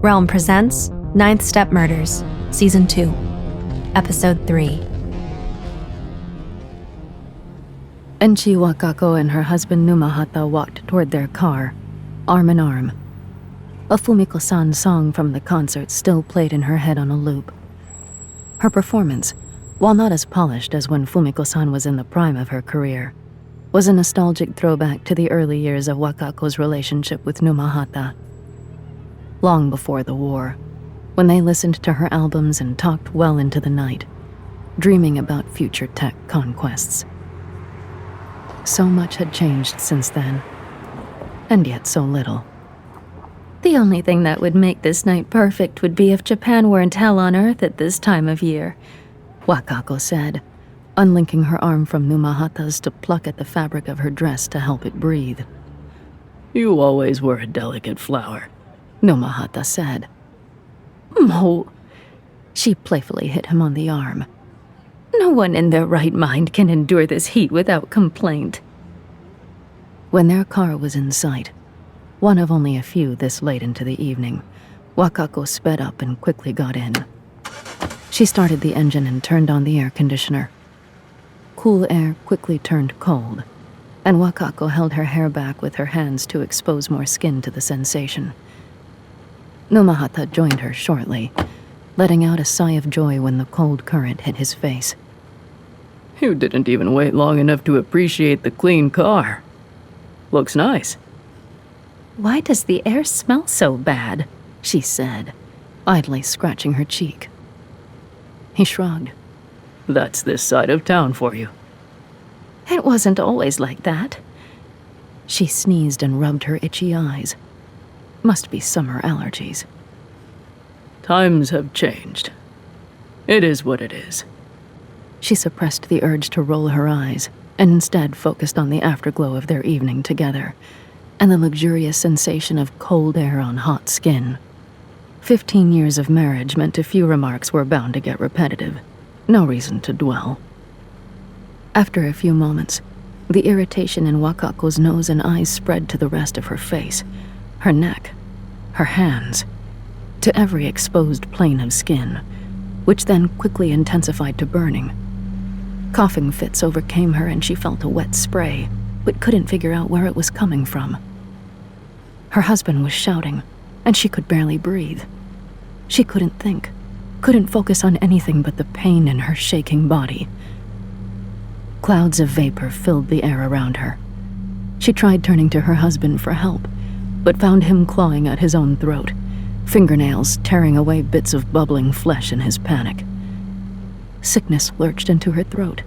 Realm presents Ninth Step Murders, Season 2, Episode 3. Enchi Wakako and her husband Numahata walked toward their car, arm in arm. A Fumiko-san song from the concert still played in her head on a loop. Her performance, while not as polished as when Fumiko-san was in the prime of her career, was a nostalgic throwback to the early years of Wakako's relationship with Numahata. Long before the war, when they listened to her albums and talked well into the night, dreaming about future tech conquests. So much had changed since then, and yet so little. The only thing that would make this night perfect would be if Japan weren't hell on earth at this time of year, Wakako said, unlinking her arm from Numahata's to pluck at the fabric of her dress to help it breathe. You always were a delicate flower, Numahata said. Mo, she playfully hit him on the arm. No one in their right mind can endure this heat without complaint. When their car was in sight, one of only a few this late into the evening, Wakako sped up and quickly got in. She started the engine and turned on the air conditioner. Cool air quickly turned cold, and Wakako held her hair back with her hands to expose more skin to the sensation. Numahata joined her shortly, letting out a sigh of joy when the cold current hit his face. You didn't even wait long enough to appreciate the clean car. Looks nice. Why does the air smell so bad? She said, idly scratching her cheek. He shrugged. That's this side of town for you. It wasn't always like that. She sneezed and rubbed her itchy eyes. Must be summer allergies. Times have changed. It is what it is. She suppressed the urge to roll her eyes and instead focused on the afterglow of their evening together and the luxurious sensation of cold air on hot skin. 15 years of marriage meant a few remarks were bound to get repetitive. No reason to dwell. After a few moments, the irritation in Wakako's nose and eyes spread to the rest of her face, her neck, her hands, to every exposed plane of skin, which then quickly intensified to burning. Coughing fits overcame her and she felt a wet spray, but couldn't figure out where it was coming from. Her husband was shouting, and she could barely breathe. She couldn't think, couldn't focus on anything but the pain in her shaking body. Clouds of vapor filled the air around her. She tried turning to her husband for help, but found him clawing at his own throat, fingernails tearing away bits of bubbling flesh in his panic. Sickness lurched into her throat.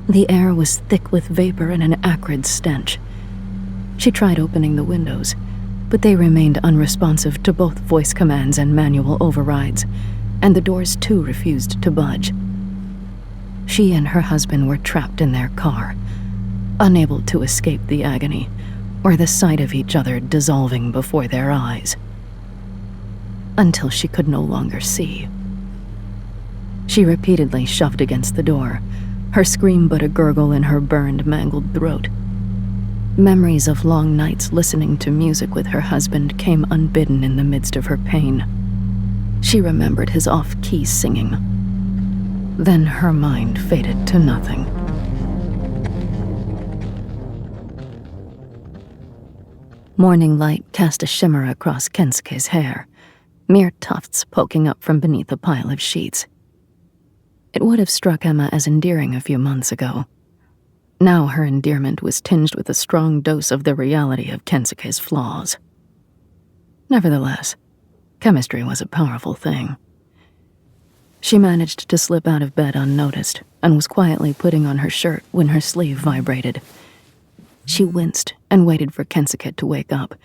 The air was thick with vapor and an acrid stench. She tried opening the windows, but they remained unresponsive to both voice commands and manual overrides, and the doors too refused to budge. She and her husband were trapped in their car, unable to escape the agony, or the sight of each other dissolving before their eyes. Until she could no longer see. She repeatedly shoved against the door, her scream but a gurgle in her burned, mangled throat. Memories of long nights listening to music with her husband came unbidden in the midst of her pain. She remembered his off-key singing. Then her mind faded to nothing. Morning light cast a shimmer across Kensuke's hair, mere tufts poking up from beneath a pile of sheets. It would have struck Emma as endearing a few months ago. Now her endearment was tinged with a strong dose of the reality of Kensuke's flaws. Nevertheless, chemistry was a powerful thing. She managed to slip out of bed unnoticed and was quietly putting on her shirt when her sleeve vibrated. She winced and waited for Kensuke to wake up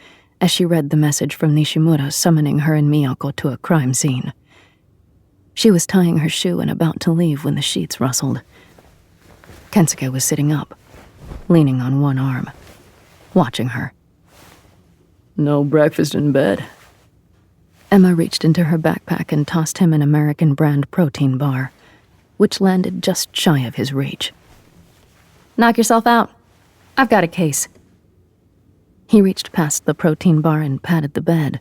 as she read the message from Nishimura summoning her and Miyako to a crime scene. She was tying her shoe and about to leave when the sheets rustled. Kensuke was sitting up, leaning on one arm, watching her. No breakfast in bed? Emma reached into her backpack and tossed him an American brand protein bar, which landed just shy of his reach. Knock yourself out. I've got a case. He reached past the protein bar and patted the bed.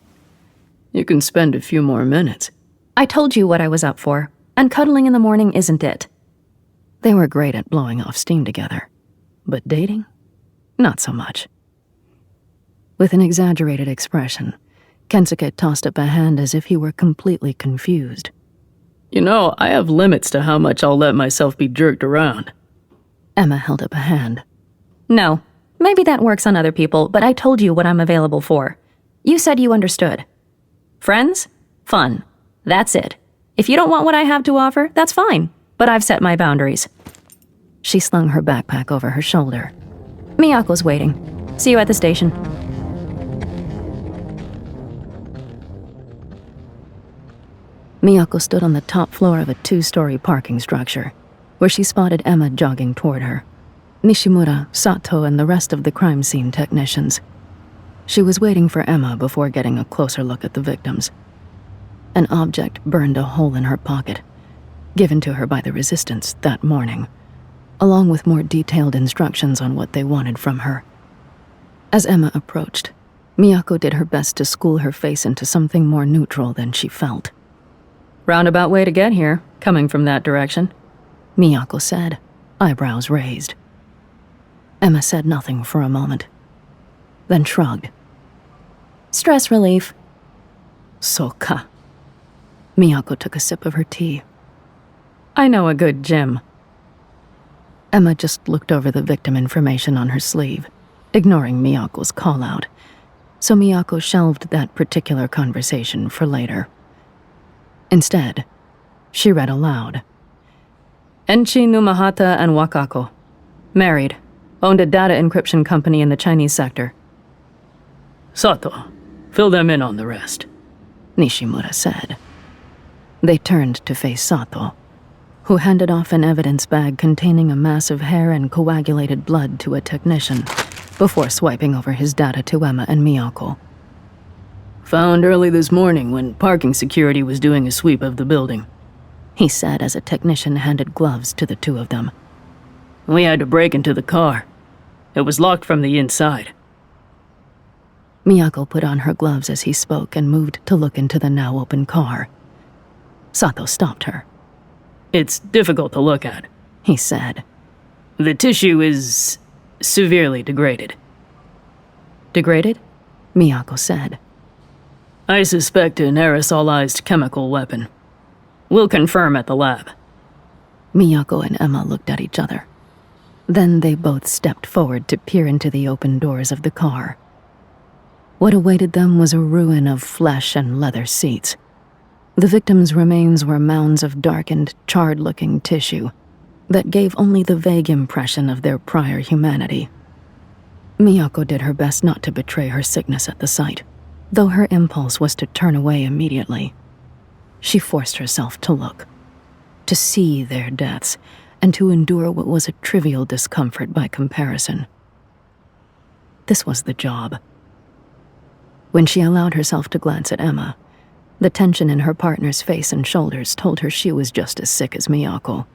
You can spend a few more minutes. I told you what I was up for, and cuddling in the morning isn't it. They were great at blowing off steam together, but dating? Not so much. With an exaggerated expression, Kensuke tossed up a hand as if he were completely confused. You know, I have limits to how much I'll let myself be jerked around. Emma held up a hand. No, maybe that works on other people, but I told you what I'm available for. You said you understood. Friends? Fun. That's it. If you don't want what I have to offer, that's fine, but I've set my boundaries. She slung her backpack over her shoulder. Miyako's waiting. See you at the station. Miyako stood on the top floor of a 2-story parking structure, where she spotted Emma jogging toward her. Nishimura, Sato, and the rest of the crime scene technicians. She was waiting for Emma before getting a closer look at the victims. An object burned a hole in her pocket, given to her by the resistance that morning, along with more detailed instructions on what they wanted from her. As Emma approached, Miyako did her best to school her face into something more neutral than she felt. Roundabout way to get here, coming from that direction, Miyako said, eyebrows raised. Emma said nothing for a moment, then shrugged. Stress relief. Soka. Miyako took a sip of her tea. I know a good gym. Emma just looked over the victim information on her sleeve, ignoring Miyako's call-out, so Miyako shelved that particular conversation for later. Instead, she read aloud. Enchi Numahata and Wakako. Married. Owned a data encryption company in the Chinese sector. Sato, fill them in on the rest. Nishimura said. They turned to face Sato, who handed off an evidence bag containing a mass of hair and coagulated blood to a technician, before swiping over his data to Emma and Miyako. Found early this morning when parking security was doing a sweep of the building, he said as a technician handed gloves to the two of them. We had to break into the car. It was locked from the inside. Miyako put on her gloves as he spoke and moved to look into the now open car. Sato stopped her. It's difficult to look at, he said. The tissue is severely degraded. Degraded? Miyako said. I suspect an aerosolized chemical weapon. We'll confirm at the lab. Miyako and Emma looked at each other. Then they both stepped forward to peer into the open doors of the car. What awaited them was a ruin of flesh and leather seats. The victims' remains were mounds of darkened, charred-looking tissue that gave only the vague impression of their prior humanity. Miyako did her best not to betray her sickness at the sight, though her impulse was to turn away immediately. She forced herself to look, to see their deaths, and to endure what was a trivial discomfort by comparison. This was the job. When she allowed herself to glance at Emma, the tension in her partner's face and shoulders told her she was just as sick as Miyako.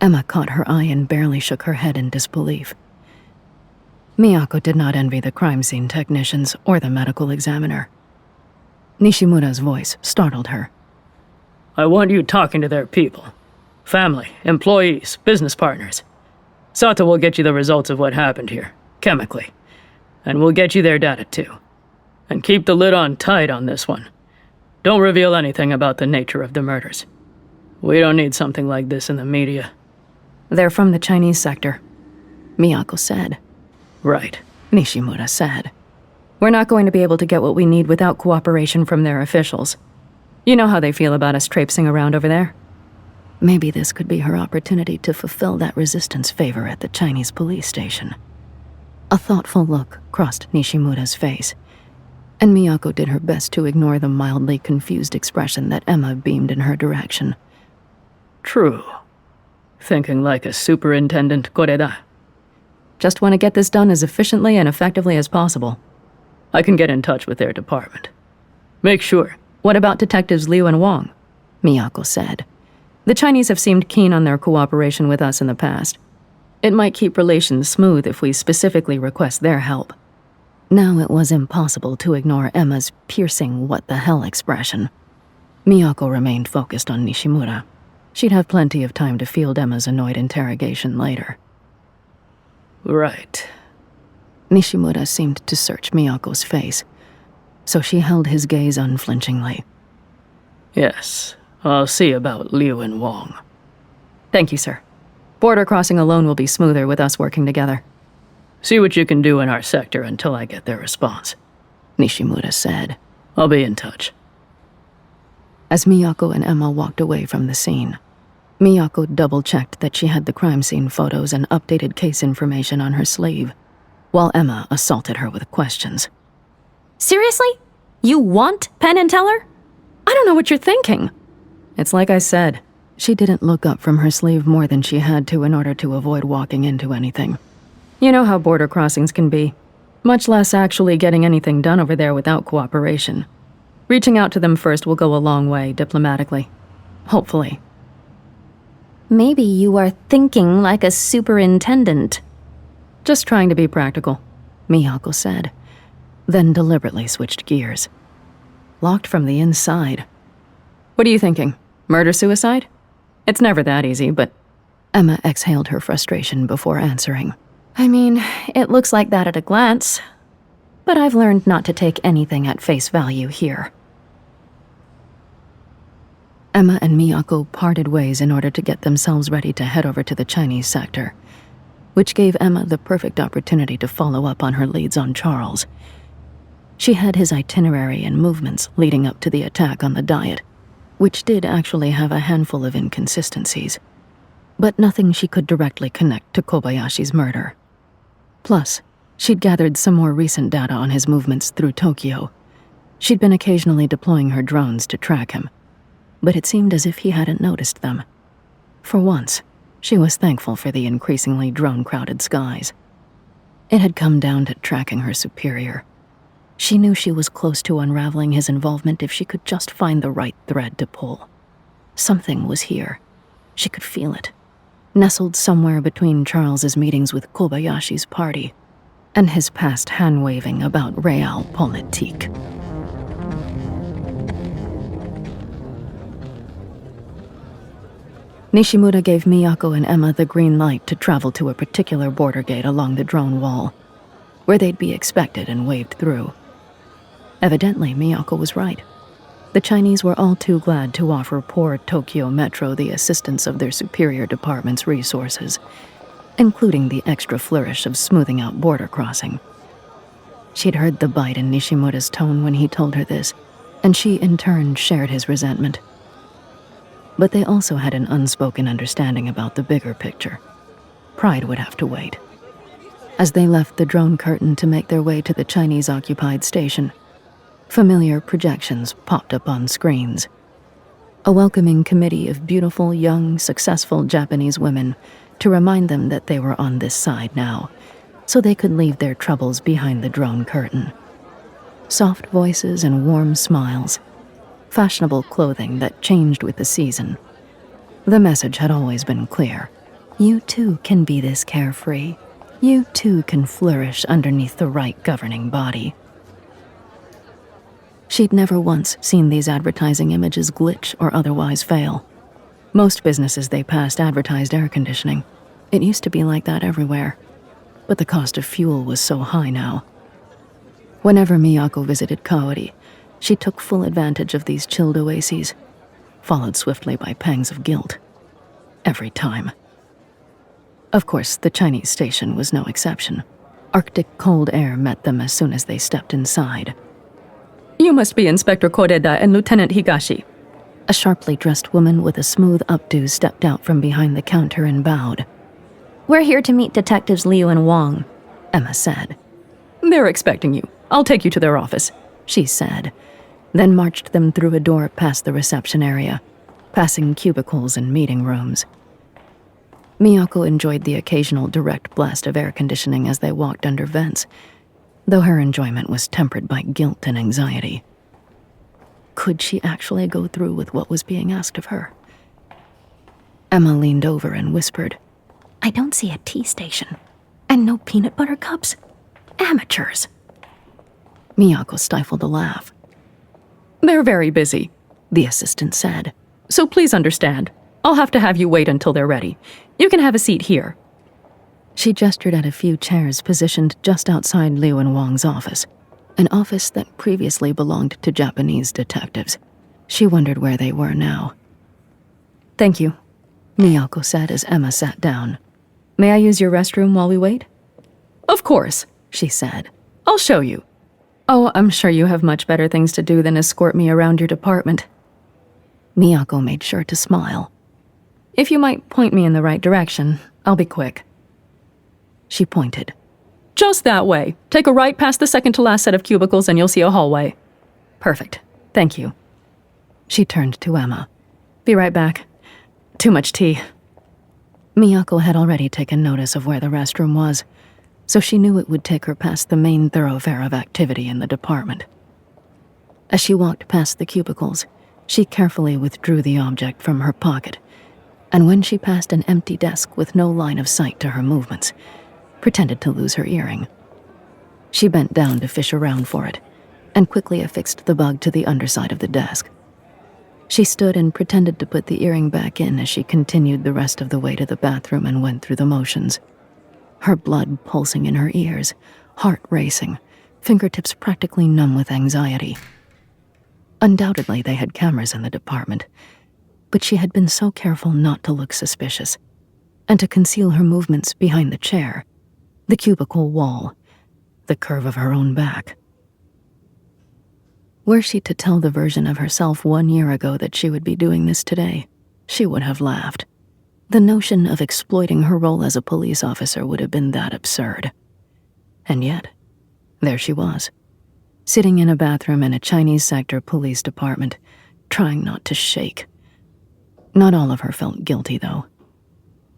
Emma caught her eye and barely shook her head in disbelief. Miyako did not envy the crime scene technicians or the medical examiner. Nishimura's voice startled her. I want you talking to their people. Family, employees, business partners. Sato will get you the results of what happened here, chemically. And we'll get you their data too. And keep the lid on tight on this one. Don't reveal anything about the nature of the murders. We don't need something like this in the media. They're from the Chinese sector, Miyako said. Right, Nishimura said. We're not going to be able to get what we need without cooperation from their officials. You know how they feel about us traipsing around over there. Maybe this could be her opportunity to fulfill that resistance favor at the Chinese police station. A thoughtful look crossed Nishimura's face, and Miyako did her best to ignore the mildly confused expression that Emma beamed in her direction. True. Thinking like a superintendent Koreda. Just want to get this done as efficiently and effectively as possible. I can get in touch with their department. Make sure. What about Detectives Liu and Wong? Miyako said. The Chinese have seemed keen on their cooperation with us in the past. It might keep relations smooth if we specifically request their help. Now it was impossible to ignore Emma's piercing what-the-hell expression. Miyako remained focused on Nishimura. She'd have plenty of time to field Emma's annoyed interrogation later. Right. Nishimura seemed to search Miyako's face, so she held his gaze unflinchingly. Yes, I'll see about Liu and Wong. Thank you, sir. Border crossing alone will be smoother with us working together. See what you can do in our sector until I get their response. Nishimura said. I'll be in touch. As Miyako and Emma walked away from the scene, Miyako double-checked that she had the crime scene photos and updated case information on her sleeve, while Emma assaulted her with questions. Seriously? You want Penn and Teller? I don't know what you're thinking. It's like I said. She didn't look up from her sleeve more than she had to in order to avoid walking into anything. You know how border crossings can be. Much less actually getting anything done over there without cooperation. Reaching out to them first will go a long way, diplomatically. Hopefully. Maybe you are thinking like a superintendent. Just trying to be practical, Miyako said, then deliberately switched gears. Locked from the inside. What are you thinking? Murder-suicide? It's never that easy, but... Emma exhaled her frustration before answering. I mean, it looks like that at a glance. But I've learned not to take anything at face value here. Emma and Miyako parted ways in order to get themselves ready to head over to the Chinese sector, which gave Emma the perfect opportunity to follow up on her leads on Charles. She had his itinerary and movements leading up to the attack on the diet, which did actually have a handful of inconsistencies, but nothing she could directly connect to Kobayashi's murder. Plus, she'd gathered some more recent data on his movements through Tokyo. She'd been occasionally deploying her drones to track him, but it seemed as if he hadn't noticed them. For once, she was thankful for the increasingly drone-crowded skies. It had come down to tracking her superior. She knew she was close to unraveling his involvement if she could just find the right thread to pull. Something was here. She could feel it, nestled somewhere between Charles's meetings with Kobayashi's party and his past hand-waving about realpolitik. Nishimura gave Miyako and Emma the green light to travel to a particular border gate along the drone wall, where they'd be expected and waved through. Evidently, Miyako was right. The Chinese were all too glad to offer poor Tokyo Metro the assistance of their superior department's resources, including the extra flourish of smoothing out border crossing. She'd heard the bite in Nishimura's tone when he told her this, and she in turn shared his resentment. But they also had an unspoken understanding about the bigger picture. Pride would have to wait. As they left the drone curtain to make their way to the Chinese-occupied station, familiar projections popped up on screens. A welcoming committee of beautiful, young, successful Japanese women to remind them that they were on this side now, so they could leave their troubles behind the drone curtain. Soft voices and warm smiles. Fashionable clothing that changed with the season. The message had always been clear. You too can be this carefree. You too can flourish underneath the right governing body. She'd never once seen these advertising images glitch or otherwise fail. Most businesses they passed advertised air conditioning. It used to be like that everywhere. But the cost of fuel was so high now. Whenever Miyako visited Kaori, she took full advantage of these chilled oases, followed swiftly by pangs of guilt. Every time. Of course, the Chinese station was no exception. Arctic cold air met them as soon as they stepped inside. You must be Inspector Koreda and Lieutenant Higashi. A sharply dressed woman with a smooth updo stepped out from behind the counter and bowed. We're here to meet Detectives Liu and Wong, Emma said. They're expecting you. I'll take you to their office, she said, then marched them through a door past the reception area, passing cubicles and meeting rooms. Miyako enjoyed the occasional direct blast of air conditioning as they walked under vents, though her enjoyment was tempered by guilt and anxiety. Could she actually go through with what was being asked of her? Emma leaned over and whispered, I don't see a tea station. And no peanut butter cups. Amateurs. Miyako stifled a laugh. They're very busy, the assistant said. So please understand. I'll have to have you wait until they're ready. You can have a seat here. She gestured at a few chairs positioned just outside Liu and Wong's office, an office that previously belonged to Japanese detectives. She wondered where they were now. Thank you, Miyako said as Emma sat down. May I use your restroom while we wait? Of course, she said. I'll show you. Oh, I'm sure you have much better things to do than escort me around your department. Miyako made sure to smile. If you might point me in the right direction, I'll be quick. She pointed. Just that way. Take a right past the second to last set of cubicles and you'll see a hallway. Perfect. Thank you. She turned to Emma. Be right back. Too much tea. Miyako had already taken notice of where the restroom was, so she knew it would take her past the main thoroughfare of activity in the department. As she walked past the cubicles, she carefully withdrew the object from her pocket, and when she passed an empty desk with no line of sight to her movements, pretended to lose her earring. She bent down to fish around for it, and quickly affixed the bug to the underside of the desk. She stood and pretended to put the earring back in as she continued the rest of the way to the bathroom and went through the motions. Her blood pulsing in her ears, heart racing, fingertips practically numb with anxiety. Undoubtedly, they had cameras in the department, but she had been so careful not to look suspicious, and to conceal her movements behind the chair, the cubicle wall, the curve of her own back. Were she to tell the version of herself 1 year ago that she would be doing this today, she would have laughed. The notion of exploiting her role as a police officer would have been that absurd. And yet, there she was, sitting in a bathroom in a Chinese sector police department, trying not to shake. Not all of her felt guilty, though.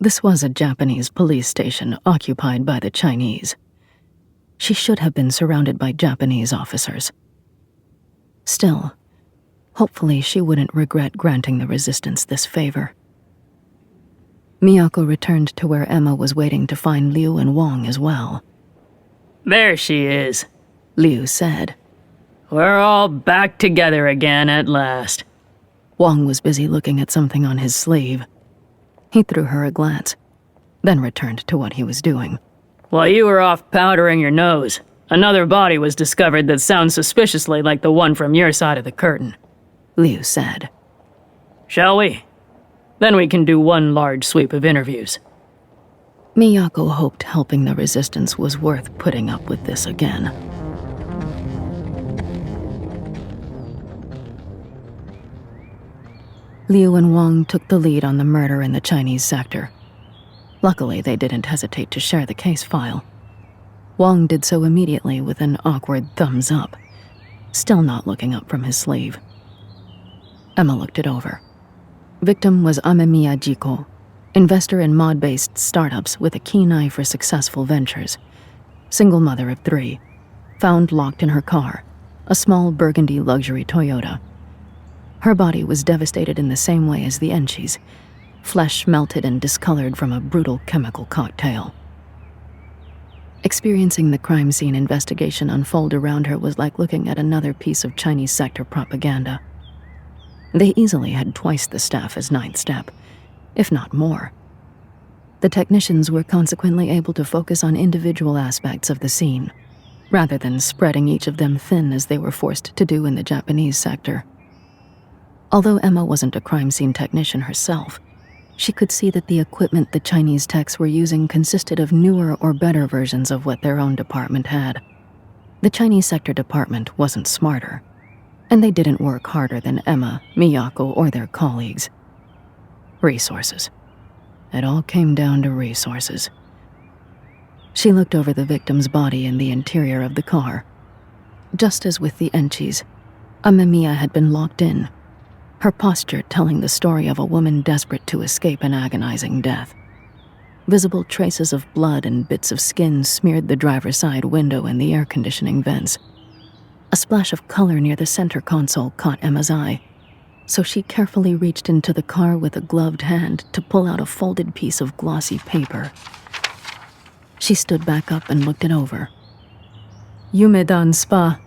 This was a Japanese police station occupied by the Chinese. She should have been surrounded by Japanese officers. Still, hopefully she wouldn't regret granting the resistance this favor. Miyako returned to where Emma was waiting to find Liu and Wong as well. There she is, Liu said. We're all back together again at last. Wong was busy looking at something on his sleeve. He threw her a glance, then returned to what he was doing. While you were off powdering your nose, another body was discovered that sounds suspiciously like the one from your side of the curtain, Liu said. Shall we? Then we can do one large sweep of interviews. Miyako hoped helping the resistance was worth putting up with this again. Liu and Wong took the lead on the murder in the Chinese sector. Luckily, they didn't hesitate to share the case file. Wong did so immediately with an awkward thumbs up, still not looking up from his sleeve. Emma looked it over. Victim was Amemiya Jiko, investor in mod-based startups with a keen eye for successful ventures. Single mother of 3, found locked in her car, a small burgundy luxury Toyota. Her body was devastated in the same way as the Enchi's, flesh melted and discolored from a brutal chemical cocktail. Experiencing the crime scene investigation unfold around her was like looking at another piece of Chinese sector propaganda. They easily had twice the staff as Ninth Step, if not more. The technicians were consequently able to focus on individual aspects of the scene, rather than spreading each of them thin as they were forced to do in the Japanese sector. Although Emma wasn't a crime scene technician herself, she could see that the equipment the Chinese techs were using consisted of newer or better versions of what their own department had. The Chinese sector department wasn't smarter, and they didn't work harder than Emma, Miyako, or their colleagues. Resources. It all came down to resources. She looked over the victim's body in the interior of the car. Just as with the Enchi's, Amemiya had been locked in, her posture telling the story of a woman desperate to escape an agonizing death. Visible traces of blood and bits of skin smeared the driver's side window and the air conditioning vents. A splash of color near the center console caught Emma's eye, so she carefully reached into the car with a gloved hand to pull out a folded piece of glossy paper. She stood back up and looked it over. Yumedan Spa,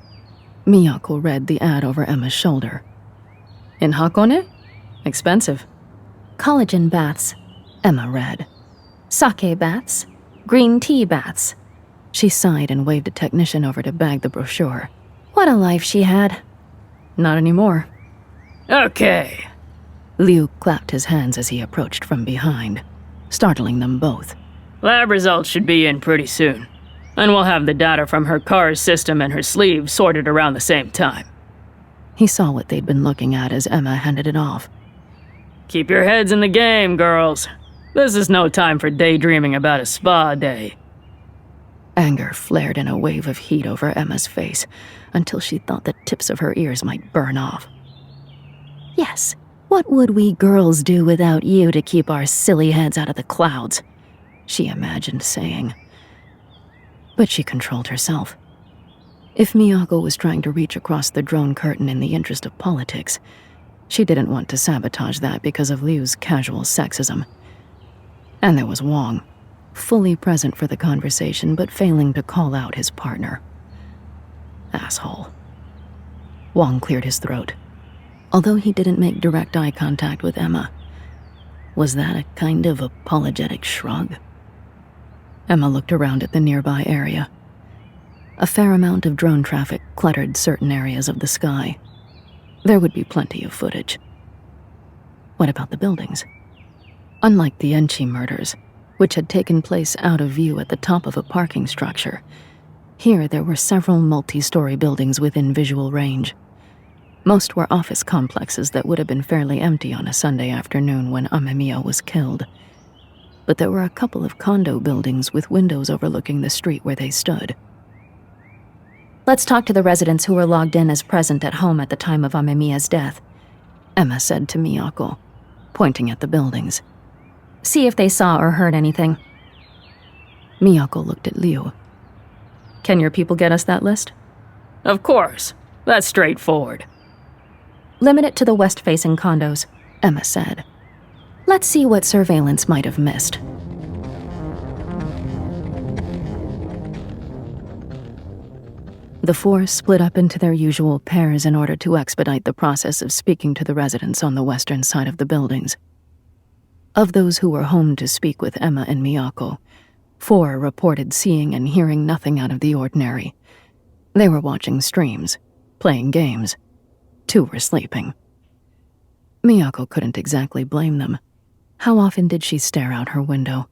Miyako read the ad over Emma's shoulder. In Hakone? Expensive. Collagen baths, Emma read. Sake baths. Green tea baths. She sighed and waved a technician over to bag the brochure. What a life she had. Not anymore. Okay. Liu clapped his hands as he approached from behind, startling them both. Lab results should be in pretty soon. And we'll have the data from her car's system and her sleeve sorted around the same time. He saw what they'd been looking at as Emma handed it off. Keep your heads in the game, girls. This is no time for daydreaming about a spa day. Anger flared in a wave of heat over Emma's face until she thought the tips of her ears might burn off. Yes, what would we girls do without you to keep our silly heads out of the clouds? She imagined saying. But she controlled herself. If Miyako was trying to reach across the drone curtain in the interest of politics, she didn't want to sabotage that because of Liu's casual sexism. And there was Wong, fully present for the conversation but failing to call out his partner. Asshole. Wong cleared his throat. Although he didn't make direct eye contact with Emma, was that a kind of apologetic shrug? Emma looked around at the nearby area. A fair amount of drone traffic cluttered certain areas of the sky. There would be plenty of footage. What about the buildings? Unlike the Enchi murders, which had taken place out of view at the top of a parking structure, here there were several multi-story buildings within visual range. Most were office complexes that would have been fairly empty on a Sunday afternoon when Amemiya was killed. But there were a couple of condo buildings with windows overlooking the street where they stood. Let's talk to the residents who were logged in as present at home at the time of Amemiya's death, Emma said to Miyako, pointing at the buildings. See if they saw or heard anything. Miyako looked at Liu. Can your people get us that list? Of course. That's straightforward. Limit it to the west-facing condos, Emma said. Let's see what surveillance might have missed. The four split up into their usual pairs in order to expedite the process of speaking to the residents on the western side of the buildings. Of those who were home to speak with Emma and Miyako, 4 reported seeing and hearing nothing out of the ordinary. They were watching streams, playing games. 2 were sleeping. Miyako couldn't exactly blame them. How often did she stare out her window?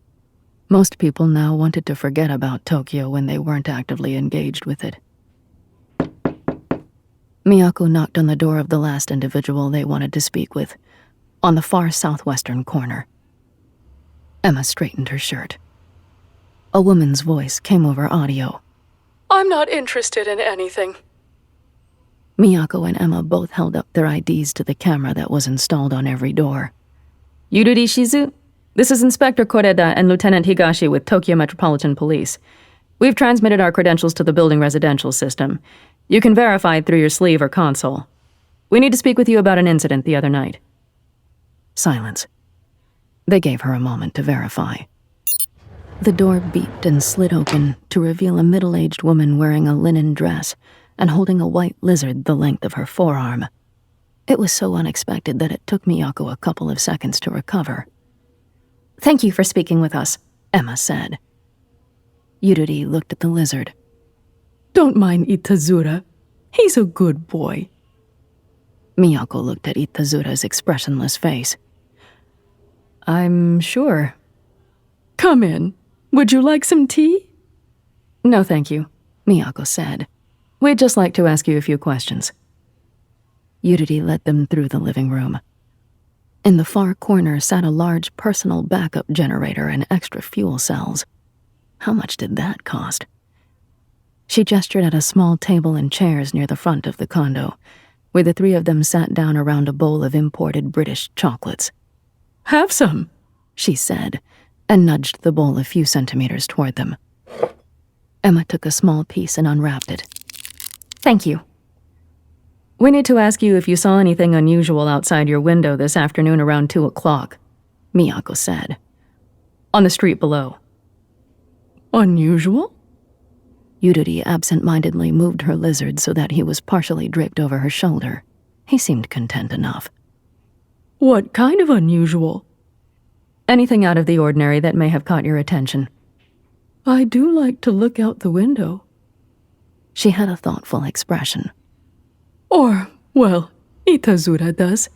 Most people now wanted to forget about Tokyo when they weren't actively engaged with it. Miyako knocked on the door of the last individual they wanted to speak with, on the far southwestern corner. Emma straightened her shirt. A woman's voice came over audio. I'm not interested in anything. Miyako and Emma both held up their IDs to the camera that was installed on every door. Yururi Shizu, this is Inspector Koreda and Lieutenant Higashi with Tokyo Metropolitan Police. We've transmitted our credentials to the building residential system. You can verify it through your sleeve or console. We need to speak with you about an incident the other night. Silence. They gave her a moment to verify. The door beeped and slid open to reveal a middle-aged woman wearing a linen dress and holding a white lizard the length of her forearm. It was so unexpected that it took Miyako a couple of seconds to recover. Thank you for speaking with us, Emma said. Yururi looked at the lizard. Don't mind Itazura. He's a good boy. Miyako looked at Itazura's expressionless face. I'm sure. Come in. Would you like some tea? No, thank you, Miyako said. We'd just like to ask you a few questions. Yururi led them through the living room. In the far corner sat a large personal backup generator and extra fuel cells. How much did that cost? She gestured at a small table and chairs near the front of the condo, where the 3 of them sat down around a bowl of imported British chocolates. Have some, she said, and nudged the bowl a few centimeters toward them. Emma took a small piece and unwrapped it. Thank you. We need to ask you if you saw anything unusual outside your window this afternoon around 2 o'clock, Miyako said. On the street below. Unusual? Yuriri absent-mindedly moved her lizard so that he was partially draped over her shoulder. He seemed content enough. What kind of unusual? Anything out of the ordinary that may have caught your attention. I do like to look out the window. She had a thoughtful expression. Or, well, Itazura does.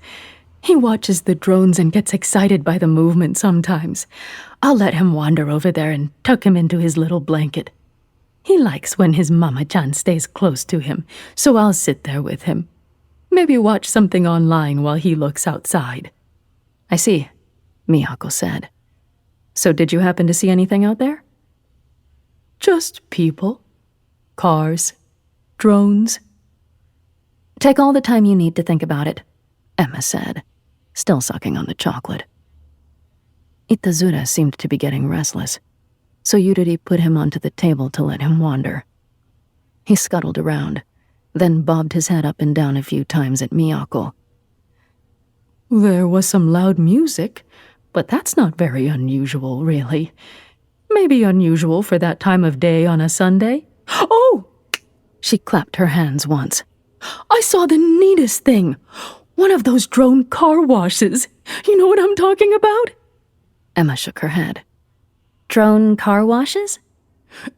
He watches the drones and gets excited by the movement sometimes. I'll let him wander over there and tuck him into his little blanket. He likes when his mama-chan stays close to him, so I'll sit there with him. Maybe watch something online while he looks outside. I see, Miyako said. So did you happen to see anything out there? Just people. Cars. Drones. Take all the time you need to think about it, Emma said, still sucking on the chocolate. Itazura seemed to be getting restless, so Yuriri put him onto the table to let him wander. He scuttled around, then bobbed his head up and down a few times at Miyako. There was some loud music, but that's not very unusual, really. Maybe unusual for that time of day on a Sunday. Oh! She clapped her hands once. I saw the neatest thing. One of those drone car washes. You know what I'm talking about? Emma shook her head. Drone car washes?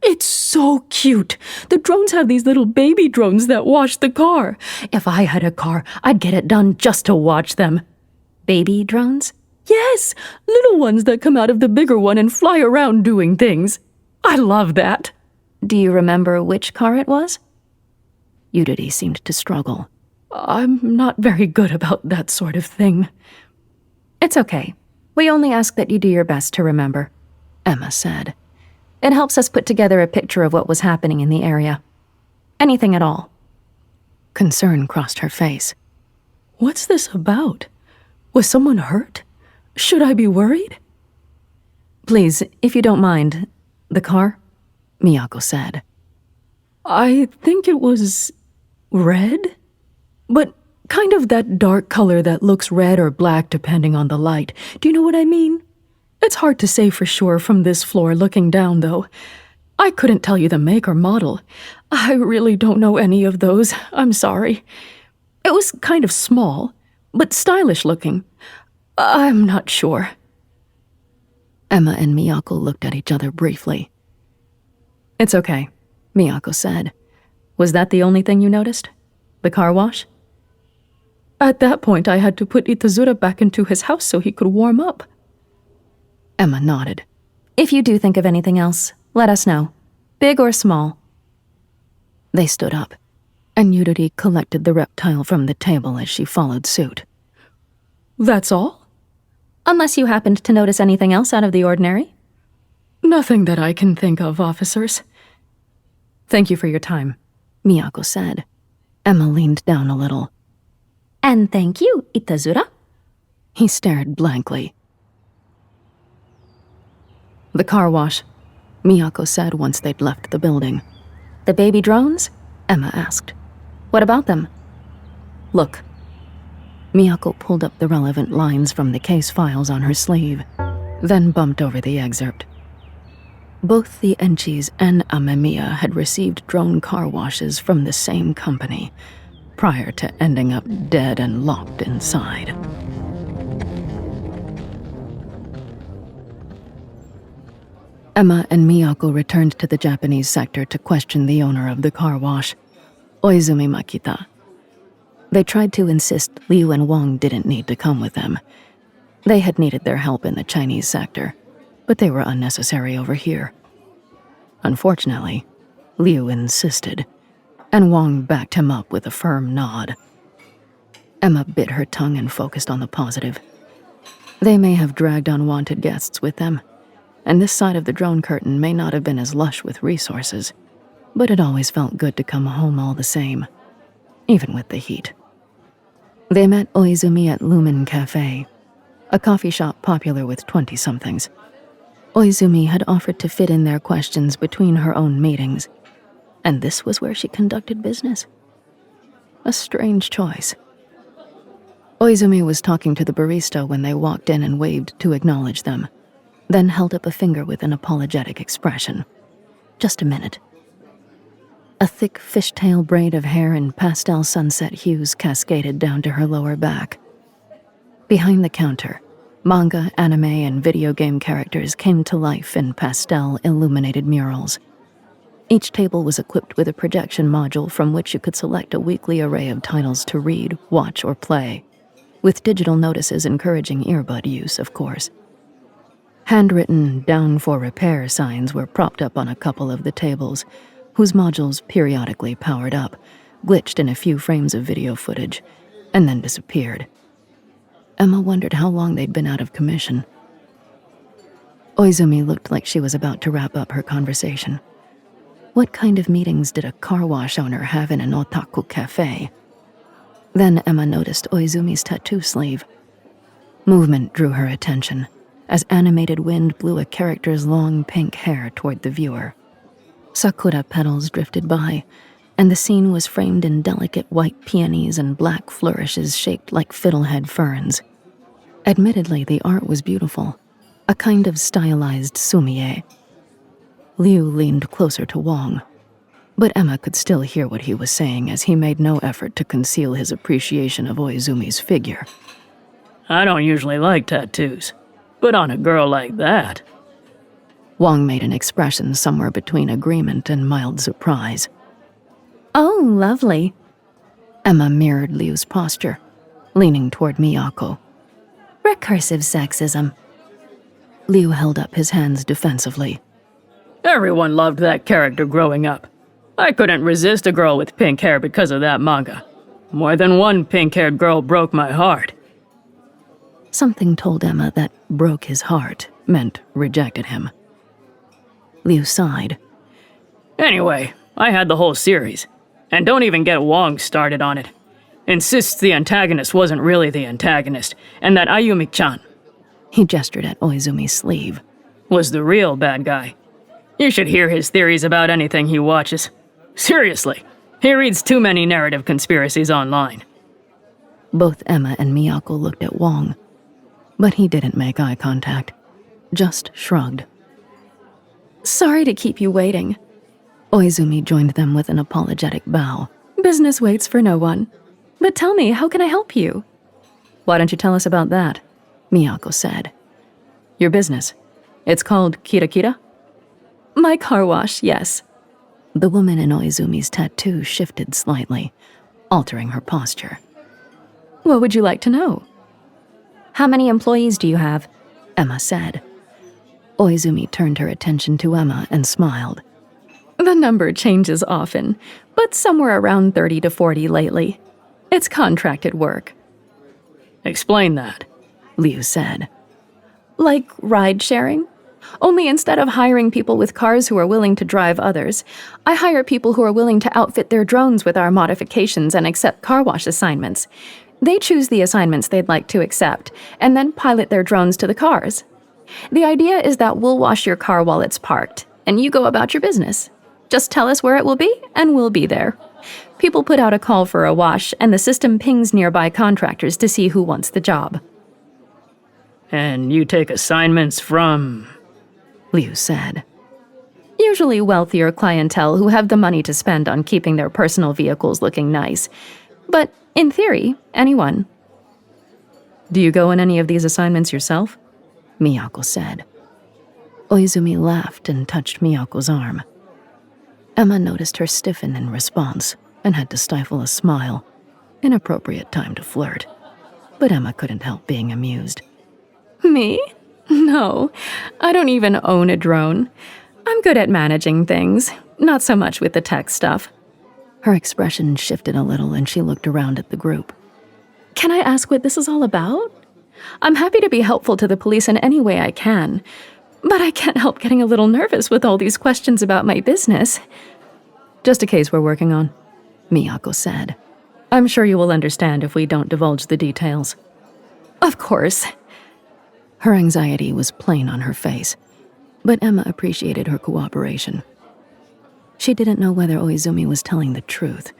It's so cute. The drones have these little baby drones that wash the car. If I had a car, I'd get it done just to watch them. Baby drones? Yes, little ones that come out of the bigger one and fly around doing things. I love that. Do you remember which car it was? Yuriri seemed to struggle. I'm not very good about that sort of thing. It's okay. We only ask that you do your best to remember, Emma said. It helps us put together a picture of what was happening in the area. Anything at all. Concern crossed her face. What's this about? Was someone hurt? Should I be worried? Please, if you don't mind, the car? Miyako said. I think it was red? But kind of that dark color that looks red or black depending on the light. Do you know what I mean? It's hard to say for sure from this floor looking down, though. I couldn't tell you the make or model. I really don't know any of those. I'm sorry. It was kind of small, but stylish looking. I'm not sure. Emma and Miyako looked at each other briefly. It's okay, Miyako said. Was that the only thing you noticed? The car wash? At that point, I had to put Itazura back into his house so he could warm up. Emma nodded. If you do think of anything else, let us know. Big or small. They stood up, and Yuriri collected the reptile from the table as she followed suit. That's all? Unless you happened to notice anything else out of the ordinary? Nothing that I can think of, officers. Thank you for your time, Miyako said. Emma leaned down a little. And thank you, Itazura. He stared blankly. The car wash, Miyako said once they'd left the building. The baby drones? Emma asked. What about them? Look. Miyako pulled up the relevant lines from the case files on her sleeve, then bumped over the excerpt. Both the Enchis and Amemiya had received drone car washes from the same company, prior to ending up dead and locked inside. Emma and Miyako returned to the Japanese sector to question the owner of the car wash, Oizumi Makita. They tried to insist Liu and Wong didn't need to come with them. They had needed their help in the Chinese sector, but they were unnecessary over here. Unfortunately, Liu insisted, and Wong backed him up with a firm nod. Emma bit her tongue and focused on the positive. They may have dragged unwanted guests with them, and this side of the drone curtain may not have been as lush with resources, but it always felt good to come home all the same, even with the heat. They met Oizumi at Lumen Cafe, a coffee shop popular with 20-somethings. Oizumi had offered to fit in their questions between her own meetings, and this was where she conducted business. A strange choice. Oizumi was talking to the barista when they walked in and waved to acknowledge them, then held up a finger with an apologetic expression. Just a minute. A thick fishtail braid of hair in pastel sunset hues cascaded down to her lower back. Behind the counter, manga, anime, and video game characters came to life in pastel illuminated murals. Each table was equipped with a projection module from which you could select a weekly array of titles to read, watch, or play, with digital notices encouraging earbud use, of course. Handwritten "down for repair" signs were propped up on a couple of the tables, whose modules periodically powered up, glitched in a few frames of video footage, and then disappeared. Emma wondered how long they'd been out of commission. Oizumi looked like she was about to wrap up her conversation. What kind of meetings did a car wash owner have in an otaku cafe? Then Emma noticed Oizumi's tattoo sleeve. Movement drew her attention, as animated wind blew a character's long pink hair toward the viewer. Sakura petals drifted by, and the scene was framed in delicate white peonies and black flourishes shaped like fiddlehead ferns. Admittedly, the art was beautiful, a kind of stylized sumie. Liu leaned closer to Wong, but Emma could still hear what he was saying as he made no effort to conceal his appreciation of Oizumi's figure. I don't usually like tattoos, but on a girl like that. Wong made an expression somewhere between agreement and mild surprise. Oh, lovely. Emma mirrored Liu's posture, leaning toward Miyako. Recursive sexism. Liu held up his hands defensively. Everyone loved that character growing up. I couldn't resist a girl with pink hair because of that manga. More than one pink-haired girl broke my heart. Something told Emma that broke his heart meant rejected him. Liu sighed. Anyway, I had the whole series. And don't even get Wong started on it. Insists the antagonist wasn't really the antagonist, and that Ayumi-chan, He gestured at Oizumi's sleeve, was the real bad guy. You should hear his theories about anything he watches. Seriously, he reads too many narrative conspiracies online. Both Emma and Miyako looked at Wong, but he didn't make eye contact, just shrugged. Sorry to keep you waiting. Oizumi joined them with an apologetic bow. Business waits for no one. But tell me, how can I help you? Why don't you tell us about that? Miyako said. Your business. It's called Kira Kira? My car wash, yes. The woman in Oizumi's tattoo shifted slightly, altering her posture. What would you like to know? How many employees do you have? Emma said. Oizumi turned her attention to Emma and smiled. The number changes often, but somewhere around 30 to 40 lately. It's contracted work. Explain that, Liu said. Like ride sharing? Only instead of hiring people with cars who are willing to drive others, I hire people who are willing to outfit their drones with our modifications and accept car wash assignments. They choose the assignments they'd like to accept, and then pilot their drones to the cars. The idea is that we'll wash your car while it's parked, and you go about your business. Just tell us where it will be, and we'll be there. People put out a call for a wash, and the system pings nearby contractors to see who wants the job. And you take assignments from... Liu said. Usually wealthier clientele who have the money to spend on keeping their personal vehicles looking nice. But, in theory, anyone. Do you go on any of these assignments yourself? Miyako said. Oizumi laughed and touched Miyako's arm. Emma noticed her stiffen in response and had to stifle a smile. Inappropriate time to flirt. But Emma couldn't help being amused. Me? No, I don't even own a drone. I'm good at managing things, not so much with the tech stuff. Her expression shifted a little and she looked around at the group. Can I ask what this is all about? I'm happy to be helpful to the police in any way I can, but I can't help getting a little nervous with all these questions about my business. Just a case we're working on, Miyako said. I'm sure you will understand if we don't divulge the details. Of course. Her anxiety was plain on her face, but Emma appreciated her cooperation. She didn't know whether Oizumi was telling the truth,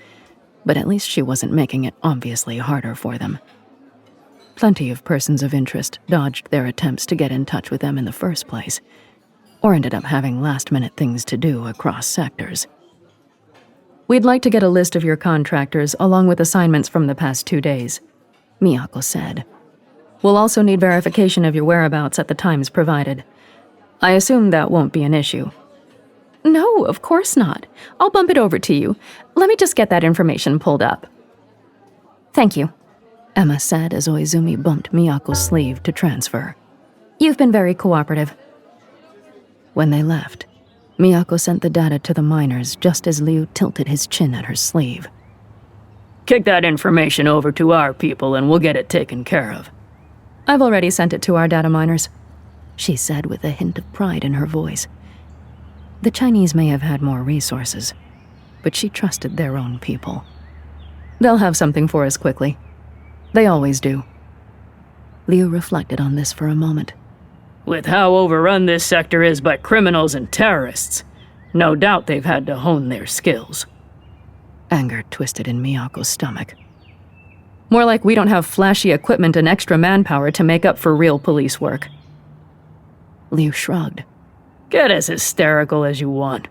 but at least she wasn't making it obviously harder for them. Plenty of persons of interest dodged their attempts to get in touch with them in the first place, or ended up having last-minute things to do across sectors. We'd like to get a list of your contractors along with assignments from the past 2 days, Miyako said. We'll also need verification of your whereabouts at the times provided. I assume that won't be an issue. No, of course not. I'll bump it over to you. Let me just get that information pulled up. Thank you. Emma said as Oizumi bumped Miyako's sleeve to transfer. You've been very cooperative. When they left, Miyako sent the data to the miners just as Liu tilted his chin at her sleeve. Kick that information over to our people and we'll get it taken care of. I've already sent it to our data miners, she said with a hint of pride in her voice. The Chinese may have had more resources, but she trusted their own people. They'll have something for us quickly. They always do. Liu reflected on this for a moment. With how overrun this sector is by criminals and terrorists, no doubt they've had to hone their skills. Anger twisted in Miyako's stomach. More like we don't have flashy equipment and extra manpower to make up for real police work. Liu shrugged. Get as hysterical as you want.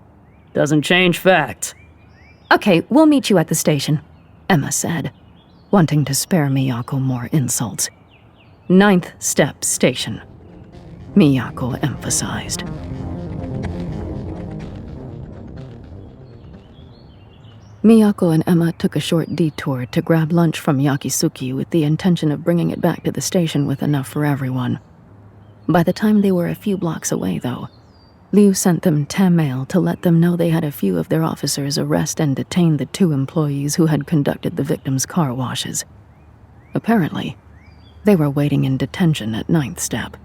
Doesn't change facts. Okay, we'll meet you at the station, Emma said, wanting to spare Miyako more insults. 9th Step Station, Miyako emphasized. Miyako and Emma took a short detour to grab lunch from Yakisuki with the intention of bringing it back to the station with enough for everyone. By the time they were a few blocks away, though, Liu sent them mail to let them know they had a few of their officers arrest and detain the 2 employees who had conducted the victims' car washes. Apparently, they were waiting in detention at 9th Step.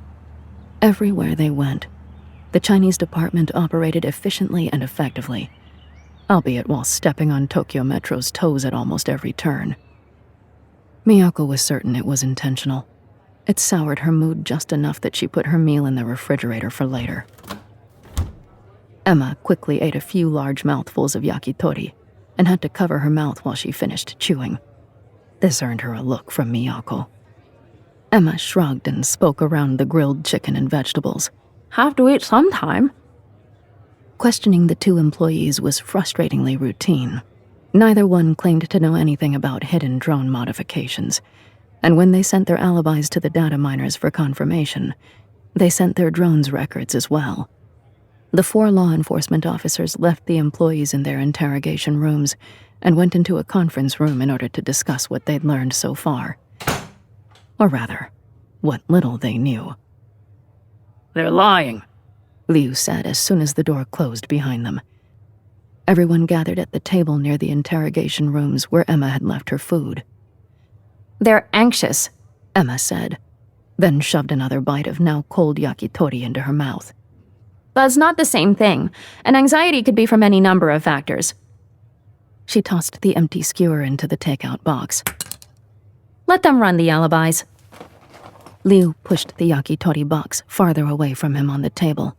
Everywhere they went, the Chinese department operated efficiently and effectively, albeit while stepping on Tokyo Metro's toes at almost every turn. Miyako was certain it was intentional. It soured her mood just enough that she put her meal in the refrigerator for later. Emma quickly ate a few large mouthfuls of yakitori and had to cover her mouth while she finished chewing. This earned her a look from Miyako. Emma shrugged and spoke around the grilled chicken and vegetables. Have to eat sometime. Questioning the 2 employees was frustratingly routine. Neither one claimed to know anything about hidden drone modifications, and when they sent their alibis to the data miners for confirmation, they sent their drones' records as well. The 4 law enforcement officers left the employees in their interrogation rooms and went into a conference room in order to discuss what they'd learned so far. Or rather, what little they knew. They're lying, Liu said as soon as the door closed behind them. Everyone gathered at the table near the interrogation rooms where Emma had left her food. They're anxious, Emma said, then shoved another bite of now cold yakitori into her mouth. That's not the same thing, and anxiety could be from any number of factors. She tossed the empty skewer into the takeout box. Let them run the alibis. Liu pushed the yakitori box farther away from him on the table,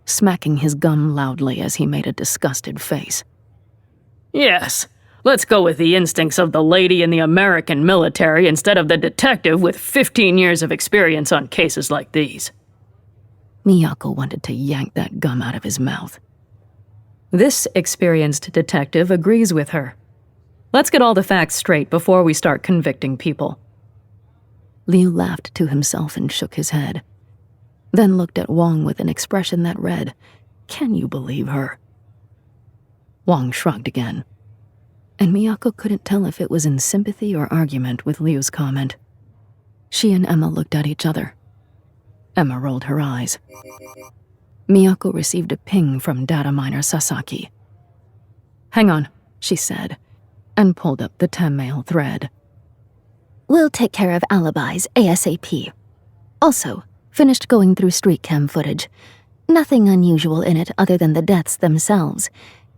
smacking his gum loudly as he made a disgusted face. Yes, let's go with the instincts of the lady in the American military instead of the detective with 15 years of experience on cases like these. Miyako wanted to yank that gum out of his mouth. This experienced detective agrees with her. Let's get all the facts straight before we start convicting people. Liu laughed to himself and shook his head, then looked at Wong with an expression that read, "Can you believe her?" Wong shrugged again, and Miyako couldn't tell if it was in sympathy or argument with Liu's comment. She and Emma looked at each other. Emma rolled her eyes. Miyako received a ping from data miner Sasaki. "Hang on," she said, and pulled up the mail thread. "We'll take care of alibis ASAP. Also, finished going through street cam footage. Nothing unusual in it other than the deaths themselves.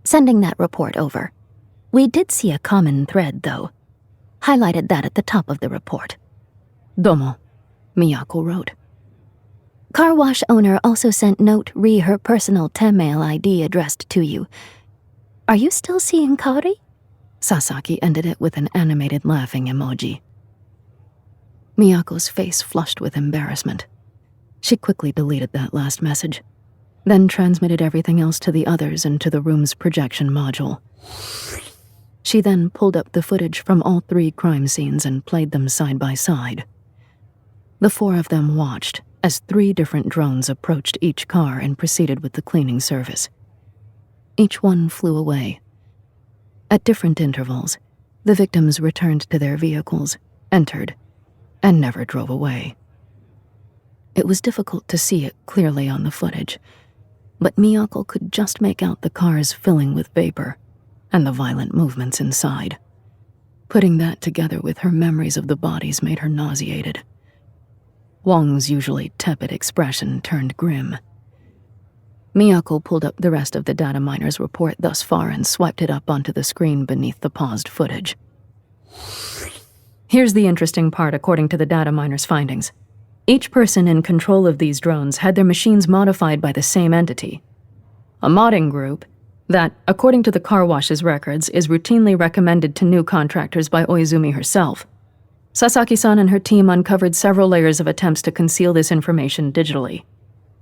Sending that report over. We did see a common thread, though. Highlighted that at the top of the report." "Domo," Miyako wrote. "Car wash owner also sent note re her personal mail ID addressed to you. Are you still seeing Kari?" Sasaki ended it with an animated laughing emoji. Miyako's face flushed with embarrassment. She quickly deleted that last message, then transmitted everything else to the others and to the room's projection module. She then pulled up the footage from all 3 crime scenes and played them side by side. The 4 of them watched as 3 different drones approached each car and proceeded with the cleaning service. Each one flew away. At different intervals, the victims returned to their vehicles, entered, and never drove away. It was difficult to see it clearly on the footage, but Miyako could just make out the cars filling with vapor and the violent movements inside. Putting that together with her memories of the bodies made her nauseated. Wong's usually tepid expression turned grim. Miyako pulled up the rest of the data miner's report thus far and swiped it up onto the screen beneath the paused footage. Here's the interesting part according to the data miner's findings. Each person in control of these drones had their machines modified by the same entity. A modding group that, according to the car wash's records, is routinely recommended to new contractors by Oizumi herself. Sasaki-san and her team uncovered several layers of attempts to conceal this information digitally,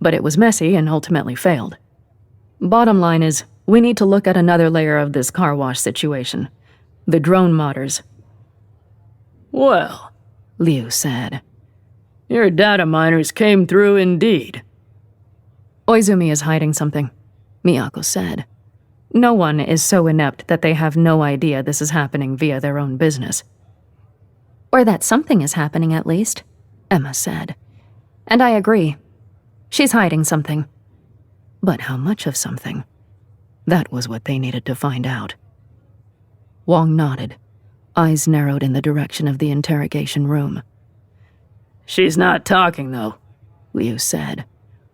but it was messy and ultimately failed. Bottom line is, we need to look at another layer of this car wash situation. The drone modders. Well, Liu said. Your data miners came through indeed. Oizumi is hiding something, Miyako said. No one is so inept that they have no idea this is happening via their own business. Or that something is happening, at least, Emma said. And I agree. She's hiding something. But how much of something? That was what they needed to find out. Wong nodded, eyes narrowed in the direction of the interrogation room. She's not talking, though, Liu said.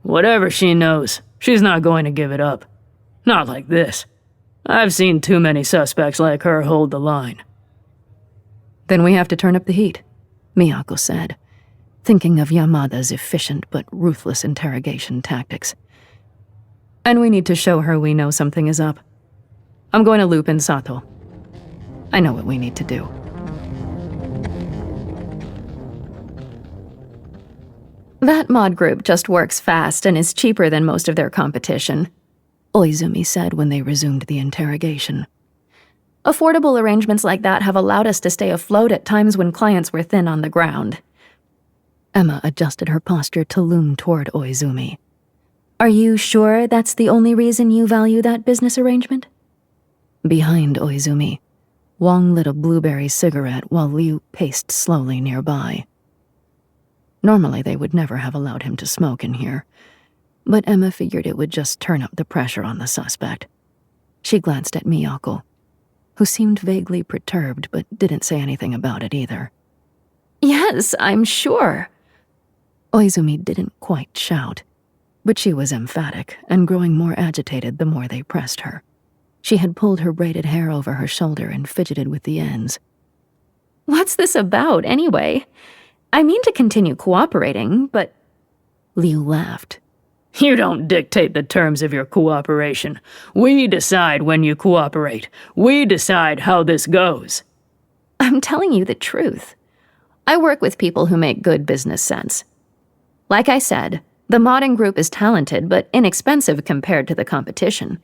Whatever she knows, she's not going to give it up. Not like this. I've seen too many suspects like her hold the line. Then we have to turn up the heat, Miyako said, thinking of Yamada's efficient but ruthless interrogation tactics. And we need to show her we know something is up. I'm going to loop in Sato. I know what we need to do. That mod group just works fast and is cheaper than most of their competition, Oizumi said when they resumed the interrogation. Affordable arrangements like that have allowed us to stay afloat at times when clients were thin on the ground. Emma adjusted her posture to loom toward Oizumi. Are you sure that's the only reason you value that business arrangement? Behind Oizumi, Wong lit a blueberry cigarette while Liu paced slowly nearby. Normally they would never have allowed him to smoke in here, but Emma figured it would just turn up the pressure on the suspect. She glanced at Miyako, who seemed vaguely perturbed but didn't say anything about it either. Yes, I'm sure. Oizumi didn't quite shout, but she was emphatic and growing more agitated the more they pressed her. She had pulled her braided hair over her shoulder and fidgeted with the ends. What's this about, anyway? I mean to continue cooperating, but... Liu laughed. You don't dictate the terms of your cooperation. We decide when you cooperate. We decide how this goes. I'm telling you the truth. I work with people who make good business sense. Like I said, the modding group is talented but inexpensive compared to the competition.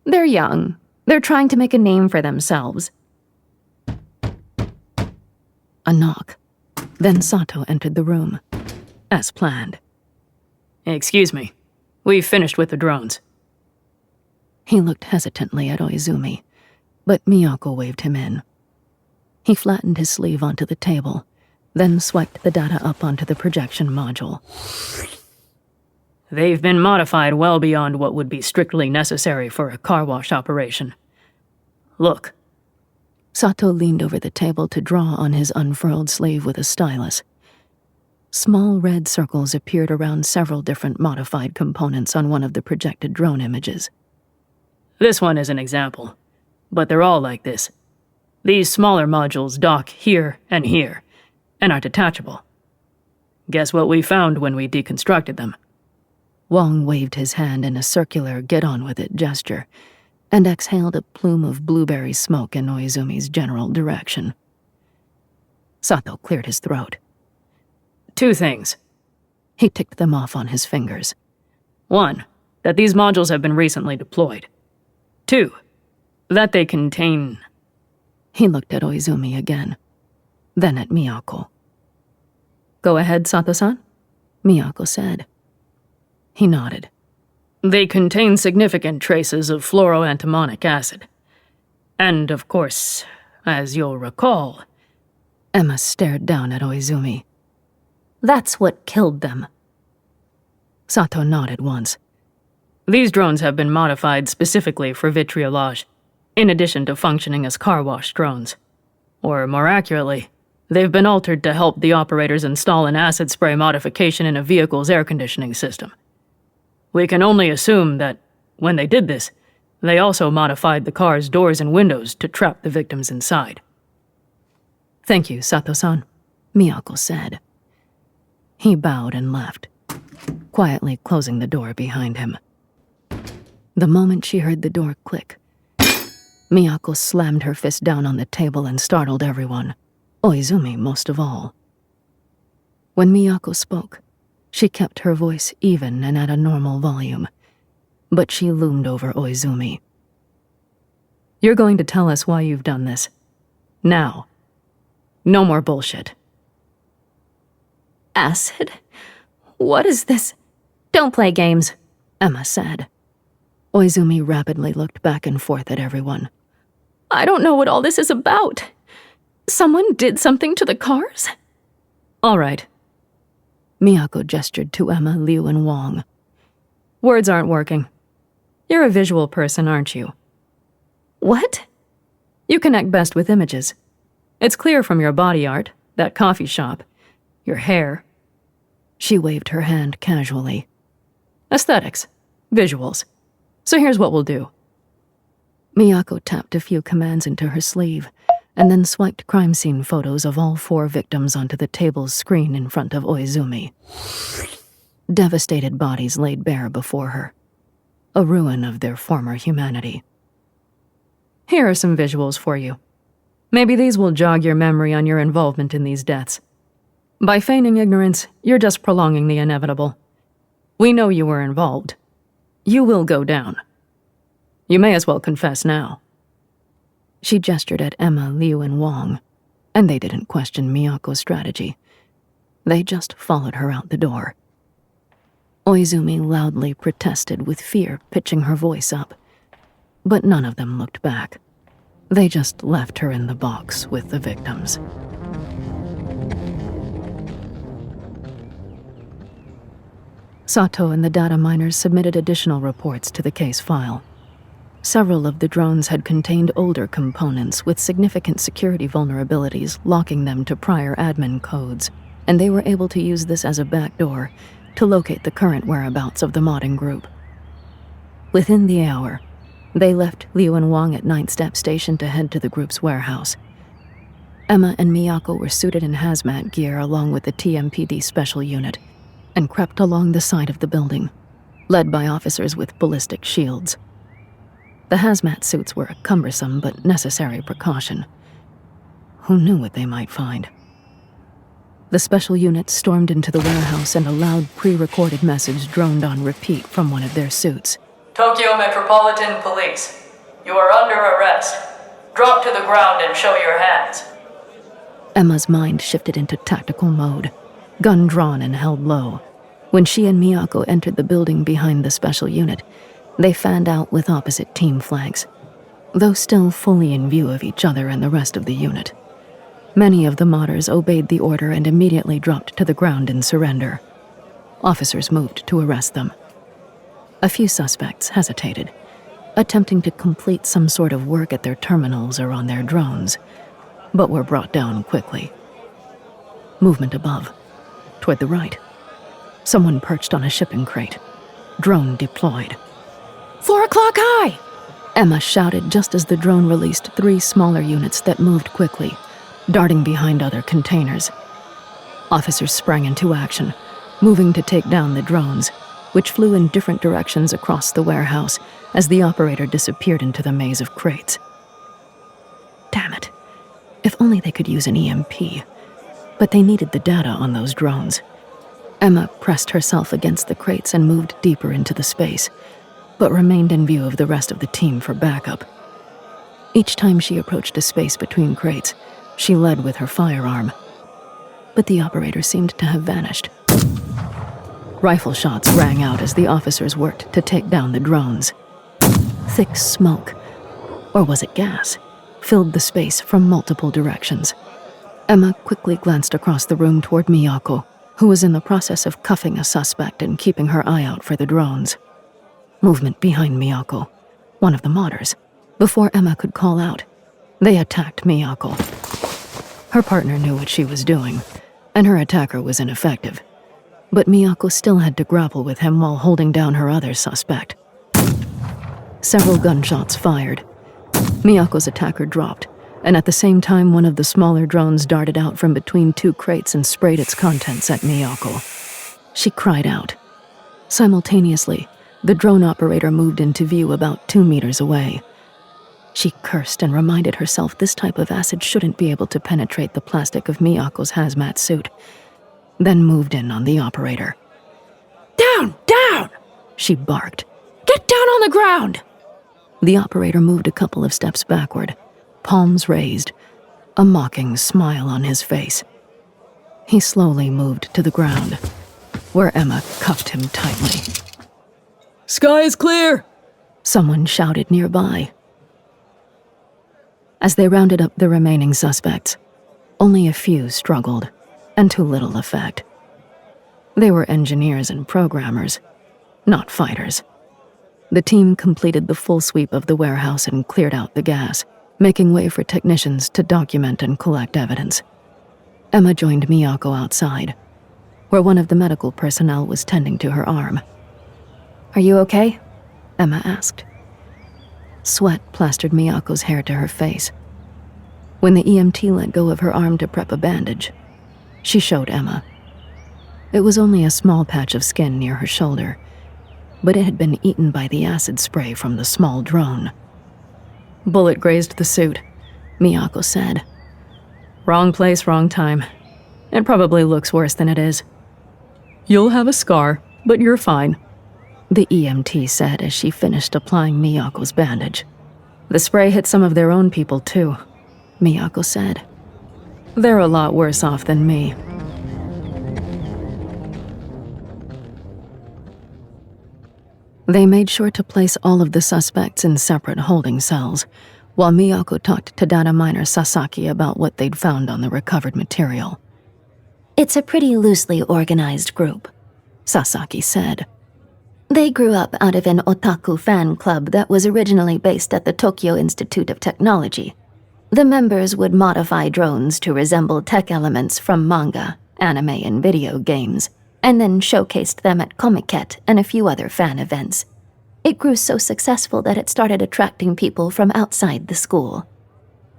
They're young. They're trying to make a name for themselves. A knock. Then Sato entered the room, as planned. Excuse me. We've finished with the drones. He looked hesitantly at Oizumi, but Miyako waved him in. He flattened his sleeve onto the table, then swiped the data up onto the projection module. They've been modified well beyond what would be strictly necessary for a car wash operation. Look. Sato leaned over the table to draw on his unfurled sleeve with a stylus. Small red circles appeared around several different modified components on one of the projected drone images. This one is an example, but they're all like this. These smaller modules dock here and are detachable. Guess what we found when we deconstructed them? Wong waved his hand in a circular get-on-with-it gesture, and exhaled a plume of blueberry smoke in Oizumi's general direction. Sato cleared his throat. 2 things. He ticked them off on his fingers. 1, that these modules have been recently deployed. 2, that they contain He looked at Oizumi again, then at Miyako. Go ahead, Sato-san. Miyako said. He nodded. They contain significant traces of fluoroantimonic acid. And, of course, as you'll recall... Emma stared down at Oizumi. That's what killed them. Sato nodded once. These drones have been modified specifically for vitriolage, in addition to functioning as car wash drones. Or, more accurately, they've been altered to help the operators install an acid spray modification in a vehicle's air conditioning system. We can only assume that, when they did this, they also modified the car's doors and windows to trap the victims inside. Thank you, Sato-san, Miyako said. He bowed and left, quietly closing the door behind him. The moment she heard the door click, Miyako slammed her fist down on the table and startled everyone, Oizumi most of all. When Miyako spoke, she kept her voice even and at a normal volume, but she loomed over Oizumi. You're going to tell us why you've done this. Now. No more bullshit. Acid? What is this? Don't play games, Emma said. Oizumi rapidly looked back and forth at everyone. I don't know what all this is about. Someone did something to the cars? All right. Miyako gestured to Emma, Liu, and Wong. Words aren't working. You're a visual person, aren't you? What? You connect best with images. It's clear from your body art, that coffee shop, your hair. She waved her hand casually. Aesthetics. Visuals. So here's what we'll do. Miyako tapped a few commands into her sleeve, and then swiped crime scene photos of all 4 victims onto the table's screen in front of Oizumi. Devastated bodies laid bare before her. A ruin of their former humanity. Here are some visuals for you. Maybe these will jog your memory on your involvement in these deaths. By feigning ignorance, you're just prolonging the inevitable. We know you were involved. You will go down. You may as well confess now. She gestured at Emma, Liu, and Wong, and they didn't question Miyako's strategy. They just followed her out the door. Oizumi loudly protested with fear, pitching her voice up. But none of them looked back. They just left her in the box with the victims. Sato and the data miners submitted additional reports to the case file. Several of the drones had contained older components with significant security vulnerabilities locking them to prior admin codes, and they were able to use this as a backdoor to locate the current whereabouts of the modding group. Within the hour, they left Liu and Wong at 9th Step Station to head to the group's warehouse. Emma and Miyako were suited in hazmat gear along with the TMPD special unit, and crept along the side of the building, led by officers with ballistic shields. The hazmat suits were a cumbersome but necessary precaution. Who knew what they might find? The special unit stormed into the warehouse and a loud pre-recorded message droned on repeat from one of their suits. Tokyo Metropolitan Police, you are under arrest. Drop to the ground and show your hands. Emma's mind shifted into tactical mode, gun drawn and held low. When she and Miyako entered the building behind the special unit, they fanned out with opposite team flanks, though still fully in view of each other and the rest of the unit. Many of the modders obeyed the order and immediately dropped to the ground in surrender. Officers moved to arrest them. A few suspects hesitated, attempting to complete some sort of work at their terminals or on their drones, but were brought down quickly. Movement above, toward the right. Someone perched on a shipping crate. Drone deployed. 4 o'clock high! Emma shouted just as the drone released 3 smaller units that moved quickly, darting behind other containers. Officers sprang into action, moving to take down the drones, which flew in different directions across the warehouse as the operator disappeared into the maze of crates. Damn it. If only they could use an EMP. But they needed the data on those drones. Emma pressed herself against the crates and moved deeper into the space, but remained in view of the rest of the team for backup. Each time she approached a space between crates, she led with her firearm. But the operator seemed to have vanished. Rifle shots rang out as the officers worked to take down the drones. Thick smoke, or was it gas, filled the space from multiple directions. Emma quickly glanced across the room toward Miyako, who was in the process of cuffing a suspect and keeping her eye out for the drones. Movement behind Miyako, one of the modders. Before Emma could call out, they attacked Miyako. Her partner knew what she was doing, and her attacker was ineffective. But Miyako still had to grapple with him while holding down her other suspect. Several gunshots fired. Miyako's attacker dropped, and at the same time one of the smaller drones darted out from between two crates and sprayed its contents at Miyako. She cried out. Simultaneously, the drone operator moved into view about 2 meters away. She cursed and reminded herself this type of acid shouldn't be able to penetrate the plastic of Miyako's hazmat suit, then moved in on the operator. Down! Down! She barked. Get down on the ground! The operator moved a couple of steps backward, palms raised, a mocking smile on his face. He slowly moved to the ground, where Emma cuffed him tightly. Sky is clear! Someone shouted nearby. As they rounded up the remaining suspects, only a few struggled, and to little effect. They were engineers and programmers, not fighters. The team completed the full sweep of the warehouse and cleared out the gas, making way for technicians to document and collect evidence. Emma joined Miyako outside, where one of the medical personnel was tending to her arm. Are you okay? Emma asked. Sweat plastered Miyako's hair to her face. When the EMT let go of her arm to prep a bandage, she showed Emma. It was only a small patch of skin near her shoulder, but it had been eaten by the acid spray from the small drone. Bullet grazed the suit, Miyako said. Wrong place, wrong time. It probably looks worse than it is. You'll have a scar, but you're fine, the EMT said as she finished applying Miyako's bandage. The spray hit some of their own people, too, Miyako said. They're a lot worse off than me. They made sure to place all of the suspects in separate holding cells, while Miyako talked to data miner Sasaki about what they'd found on the recovered material. It's a pretty loosely organized group, Sasaki said. They grew up out of an otaku fan club that was originally based at the Tokyo Institute of Technology. The members would modify drones to resemble tech elements from manga, anime, and video games, and then showcased them at Comiket and a few other fan events. It grew so successful that it started attracting people from outside the school.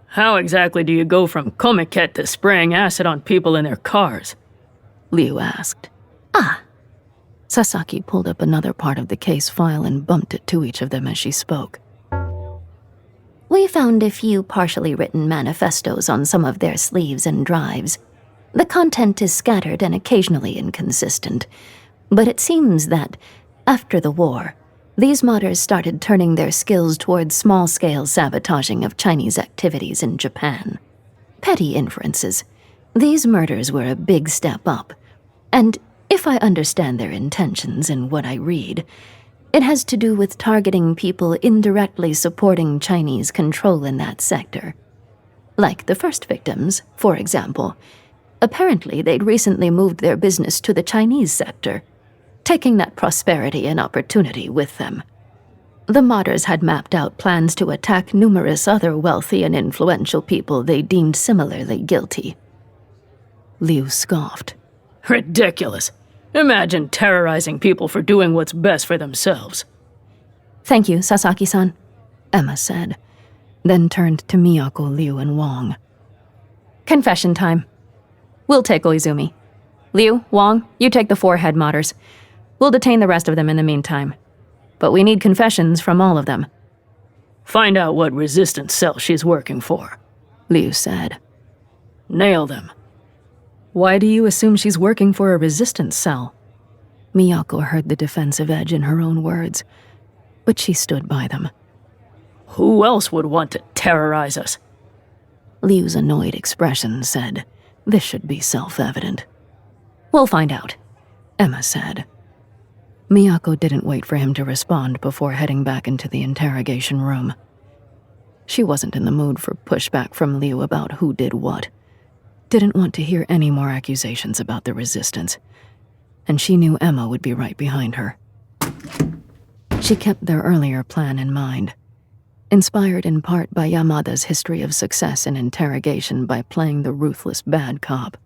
How exactly do you go from Comiket to spraying acid on people in their cars? Liu asked. Sasaki pulled up another part of the case file and bumped it to each of them as she spoke. We found a few partially written manifestos on some of their sleeves and drives. The content is scattered and occasionally inconsistent, but it seems that, after the war, these modders started turning their skills towards small-scale sabotaging of Chinese activities in Japan. Petty inferences. These murders were a big step up, and if I understand their intentions in what I read, it has to do with targeting people indirectly supporting Chinese control in that sector. Like the first victims, for example. Apparently, they'd recently moved their business to the Chinese sector, taking that prosperity and opportunity with them. The modders had mapped out plans to attack numerous other wealthy and influential people they deemed similarly guilty. Liu scoffed. Ridiculous. Imagine terrorizing people for doing what's best for themselves. Thank you, Sasaki-san, Emma said, then turned to Miyako, Liu, and Wong. Confession time. We'll take Koizumi. Liu, Wong, you take the 4 head modders. We'll detain the rest of them in the meantime. But we need confessions from all of them. Find out what resistance cell she's working for, Liu said. Nail them. Why do you assume she's working for a resistance cell? Miyako heard the defensive edge in her own words, but she stood by them. Who else would want to terrorize us. Liu's annoyed expression said, "This should be self-evident." We'll find out. Emma said. Miyako didn't wait for him to respond before heading back into the interrogation room. She wasn't in the mood for pushback from Liu about who did what. Didn't want to hear any more accusations about the resistance. And she knew Emma would be right behind her. She kept their earlier plan in mind, inspired in part by Yamada's history of success in interrogation by playing the ruthless bad cop.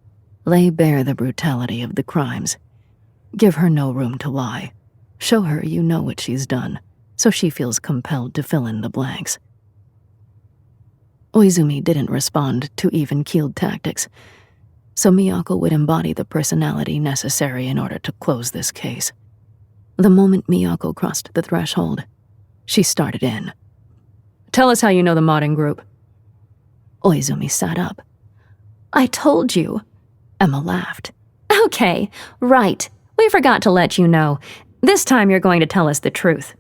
Lay bare the brutality of the crimes. Give her no room to lie. Show her you know what she's done, so she feels compelled to fill in the blanks. Oizumi didn't respond to even-keeled tactics, so Miyako would embody the personality necessary in order to close this case. The moment Miyako crossed the threshold, she started in. Tell us how you know the modding group. Oizumi sat up. I told you. Emma laughed. Okay, right. We forgot to let you know. This time you're going to tell us the truth.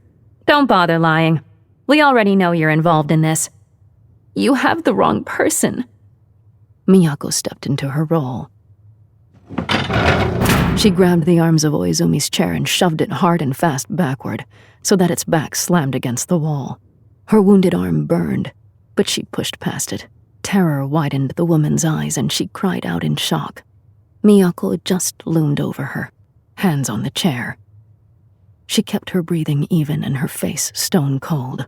Don't bother lying. We already know you're involved in this. You have the wrong person. Miyako stepped into her role. She grabbed the arms of Oizumi's chair and shoved it hard and fast backward, so that its back slammed against the wall. Her wounded arm burned, but she pushed past it. Terror widened the woman's eyes, and she cried out in shock. Miyako just loomed over her, hands on the chair. She kept her breathing even and her face stone cold.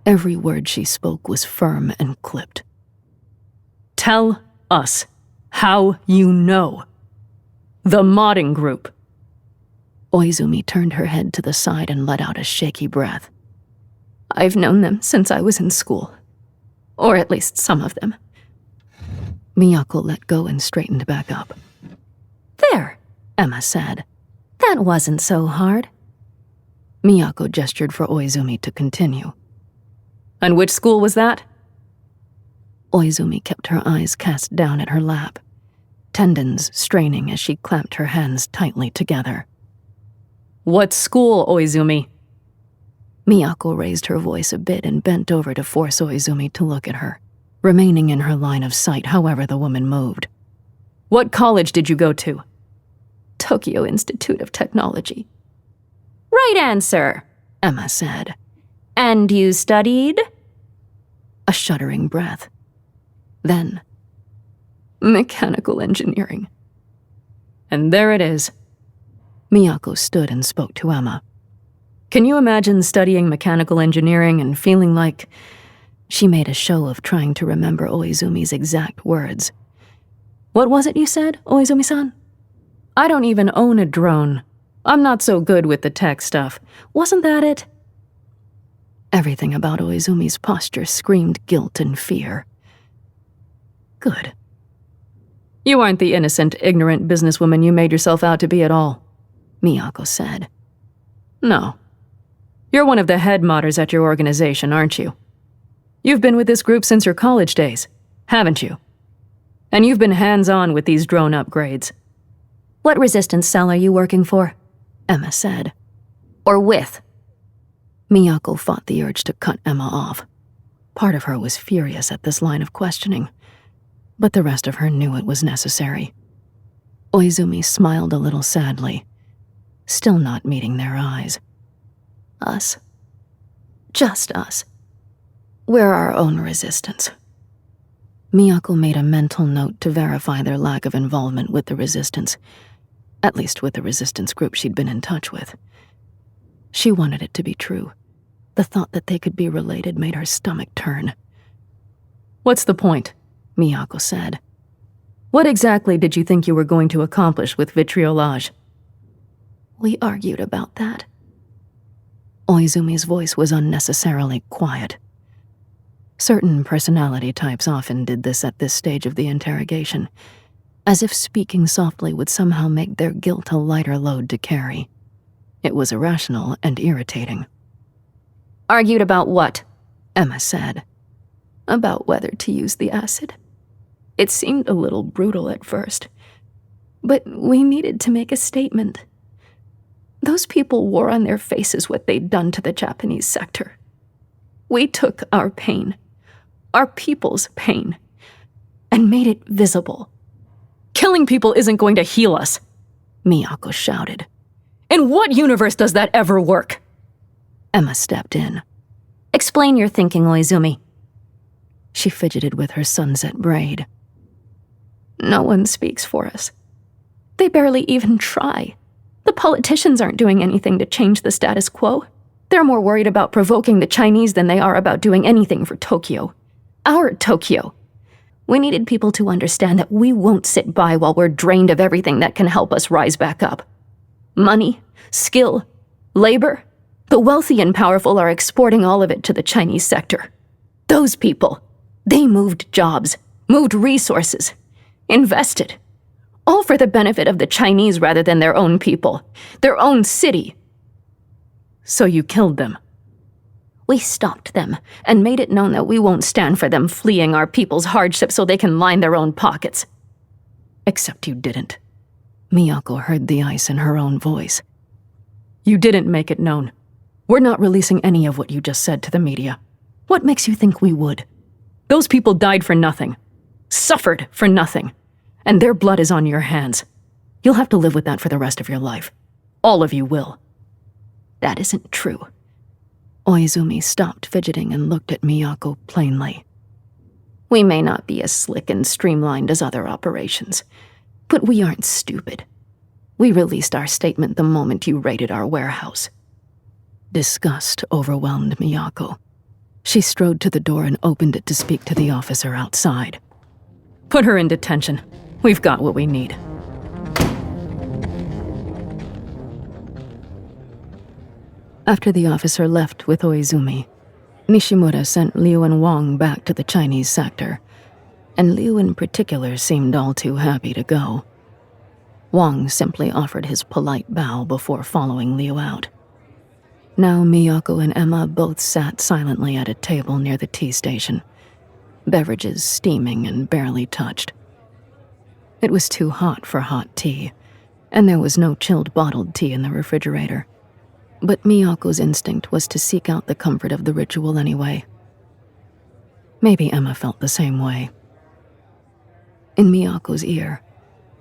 Every word she spoke was firm and clipped. Tell us how you know. The modding group. Oizumi turned her head to the side and let out a shaky breath. I've known them since I was in school. Or at least some of them. Miyako let go and straightened back up. There, Emma said. That wasn't so hard. Miyako gestured for Oizumi to continue. And which school was that? Oizumi kept her eyes cast down at her lap, tendons straining as she clamped her hands tightly together. What school, Oizumi? Miyako raised her voice a bit and bent over to force Oizumi to look at her, remaining in her line of sight however the woman moved. What college did you go to? Tokyo Institute of Technology. Right answer, Emma said. And you studied? A shuddering breath. Then, Mechanical engineering. And there it is. Miyako stood and spoke to Emma. Can you imagine studying mechanical engineering and feeling like... She made a show of trying to remember Oizumi's exact words. What was it you said, Oizumi-san? I don't even own a drone. I'm not so good with the tech stuff. Wasn't that it? Everything about Oizumi's posture screamed guilt and fear. Good. You aren't the innocent, ignorant businesswoman you made yourself out to be at all, Miyako said. No. You're one of the head modders at your organization, aren't you? You've been with this group since your college days, haven't you? And you've been hands-on with these drone upgrades. What resistance cell are you working for? Emma said. Or with? Miyako fought the urge to cut Emma off. Part of her was furious at this line of questioning, but the rest of her knew it was necessary. Oizumi smiled a little sadly, still not meeting their eyes. Us. Just us. We're our own resistance. Miyako made a mental note to verify their lack of involvement with the resistance, at least with the resistance group she'd been in touch with. She wanted it to be true. The thought that they could be related made her stomach turn. What's the point? Miyako said. What exactly did you think you were going to accomplish with vitriolage? We argued about that. Oizumi's voice was unnecessarily quiet. Certain personality types often did this at this stage of the interrogation, as if speaking softly would somehow make their guilt a lighter load to carry. It was irrational and irritating. Argued about what? Emma said. About whether to use the acid. It seemed a little brutal at first, but we needed to make a statement. Those people wore on their faces what they'd done to the Japanese sector. We took our pain, our people's pain, and made it visible. Killing people isn't going to heal us, Miyako shouted. In what universe does that ever work? Emma stepped in. Explain your thinking, Oizumi. She fidgeted with her sunset braid. No one speaks for us. They barely even try. The politicians aren't doing anything to change the status quo. They're more worried about provoking the Chinese than they are about doing anything for Tokyo. Our Tokyo. We needed people to understand that we won't sit by while we're drained of everything that can help us rise back up. Money, skill, labor. The wealthy and powerful are exporting all of it to the Chinese sector. Those people, they moved jobs, moved resources, invested. All for the benefit of the Chinese rather than their own people, their own city. So you killed them? We stopped them and made it known that we won't stand for them fleeing our people's hardships so they can line their own pockets. Except you didn't. Miyako heard the ice in her own voice. You didn't make it known. We're not releasing any of what you just said to the media. What makes you think we would? Those people died for nothing, suffered for nothing, and their blood is on your hands. You'll have to live with that for the rest of your life. All of you will. That isn't true. Oizumi stopped fidgeting and looked at Miyako plainly. We may not be as slick and streamlined as other operations, but we aren't stupid. We released our statement the moment you raided our warehouse. Disgust overwhelmed Miyako. She strode to the door and opened it to speak to the officer outside. Put her in detention. We've got what we need. After the officer left with Oizumi, Nishimura sent Liu and Wong back to the Chinese sector, and Liu in particular seemed all too happy to go. Wong simply offered his polite bow before following Liu out. Now Miyako and Emma both sat silently at a table near the tea station, beverages steaming and barely touched. It was too hot for hot tea, and there was no chilled bottled tea in the refrigerator. But Miyako's instinct was to seek out the comfort of the ritual anyway. Maybe Emma felt the same way. In Miyako's ear,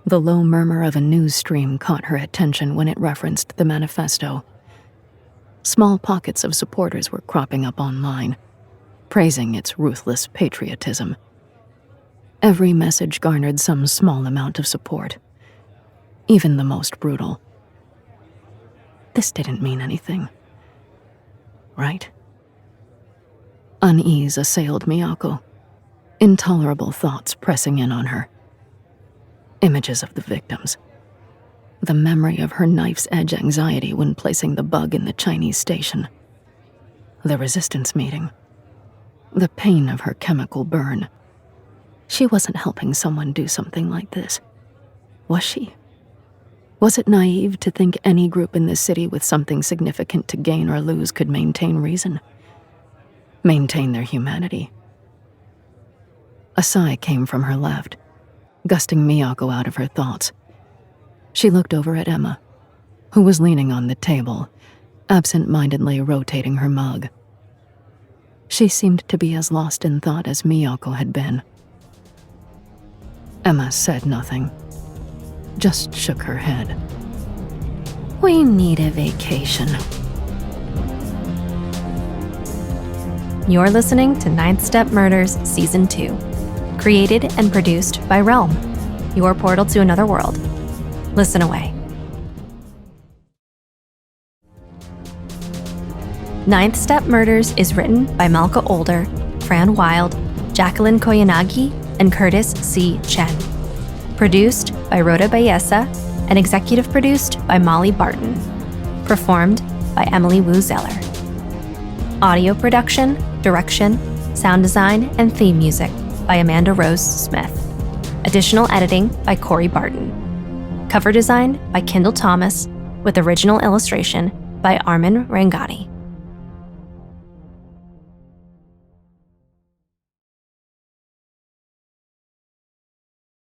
the low murmur of a news stream caught her attention when it referenced the manifesto. Small pockets of supporters were cropping up online, praising its ruthless patriotism. Every message garnered some small amount of support, even the most brutal. This didn't mean anything, right? Unease assailed Miyako, intolerable thoughts pressing in on her. Images of the victims. The memory of her knife's edge anxiety when placing the bug in the Chinese station. The resistance meeting. The pain of her chemical burn. She wasn't helping someone do something like this, was she? Was it naive to think any group in this city with something significant to gain or lose could maintain reason? Maintain their humanity? A sigh came from her left, gusting Miyako out of her thoughts. She looked over at Emma, who was leaning on the table, absent-mindedly rotating her mug. She seemed to be as lost in thought as Miyako had been. Emma said nothing, just shook her head. We need a vacation. You're listening to Ninth Step Murders Season 2, created and produced by Realm, your portal to another world. Listen away. Ninth Step Murders is written by Malka Older, Fran Wilde, Jacqueline Koyanagi, and Curtis C. Chen. Produced by Rhoda Bayesa and executive produced by Molly Barton. Performed by Emily Wu Zeller. Audio production, direction, sound design, and theme music by Amanda Rose Smith. Additional editing by Corey Barton. Cover design by Kendall Thomas with original illustration by Armin Rangati.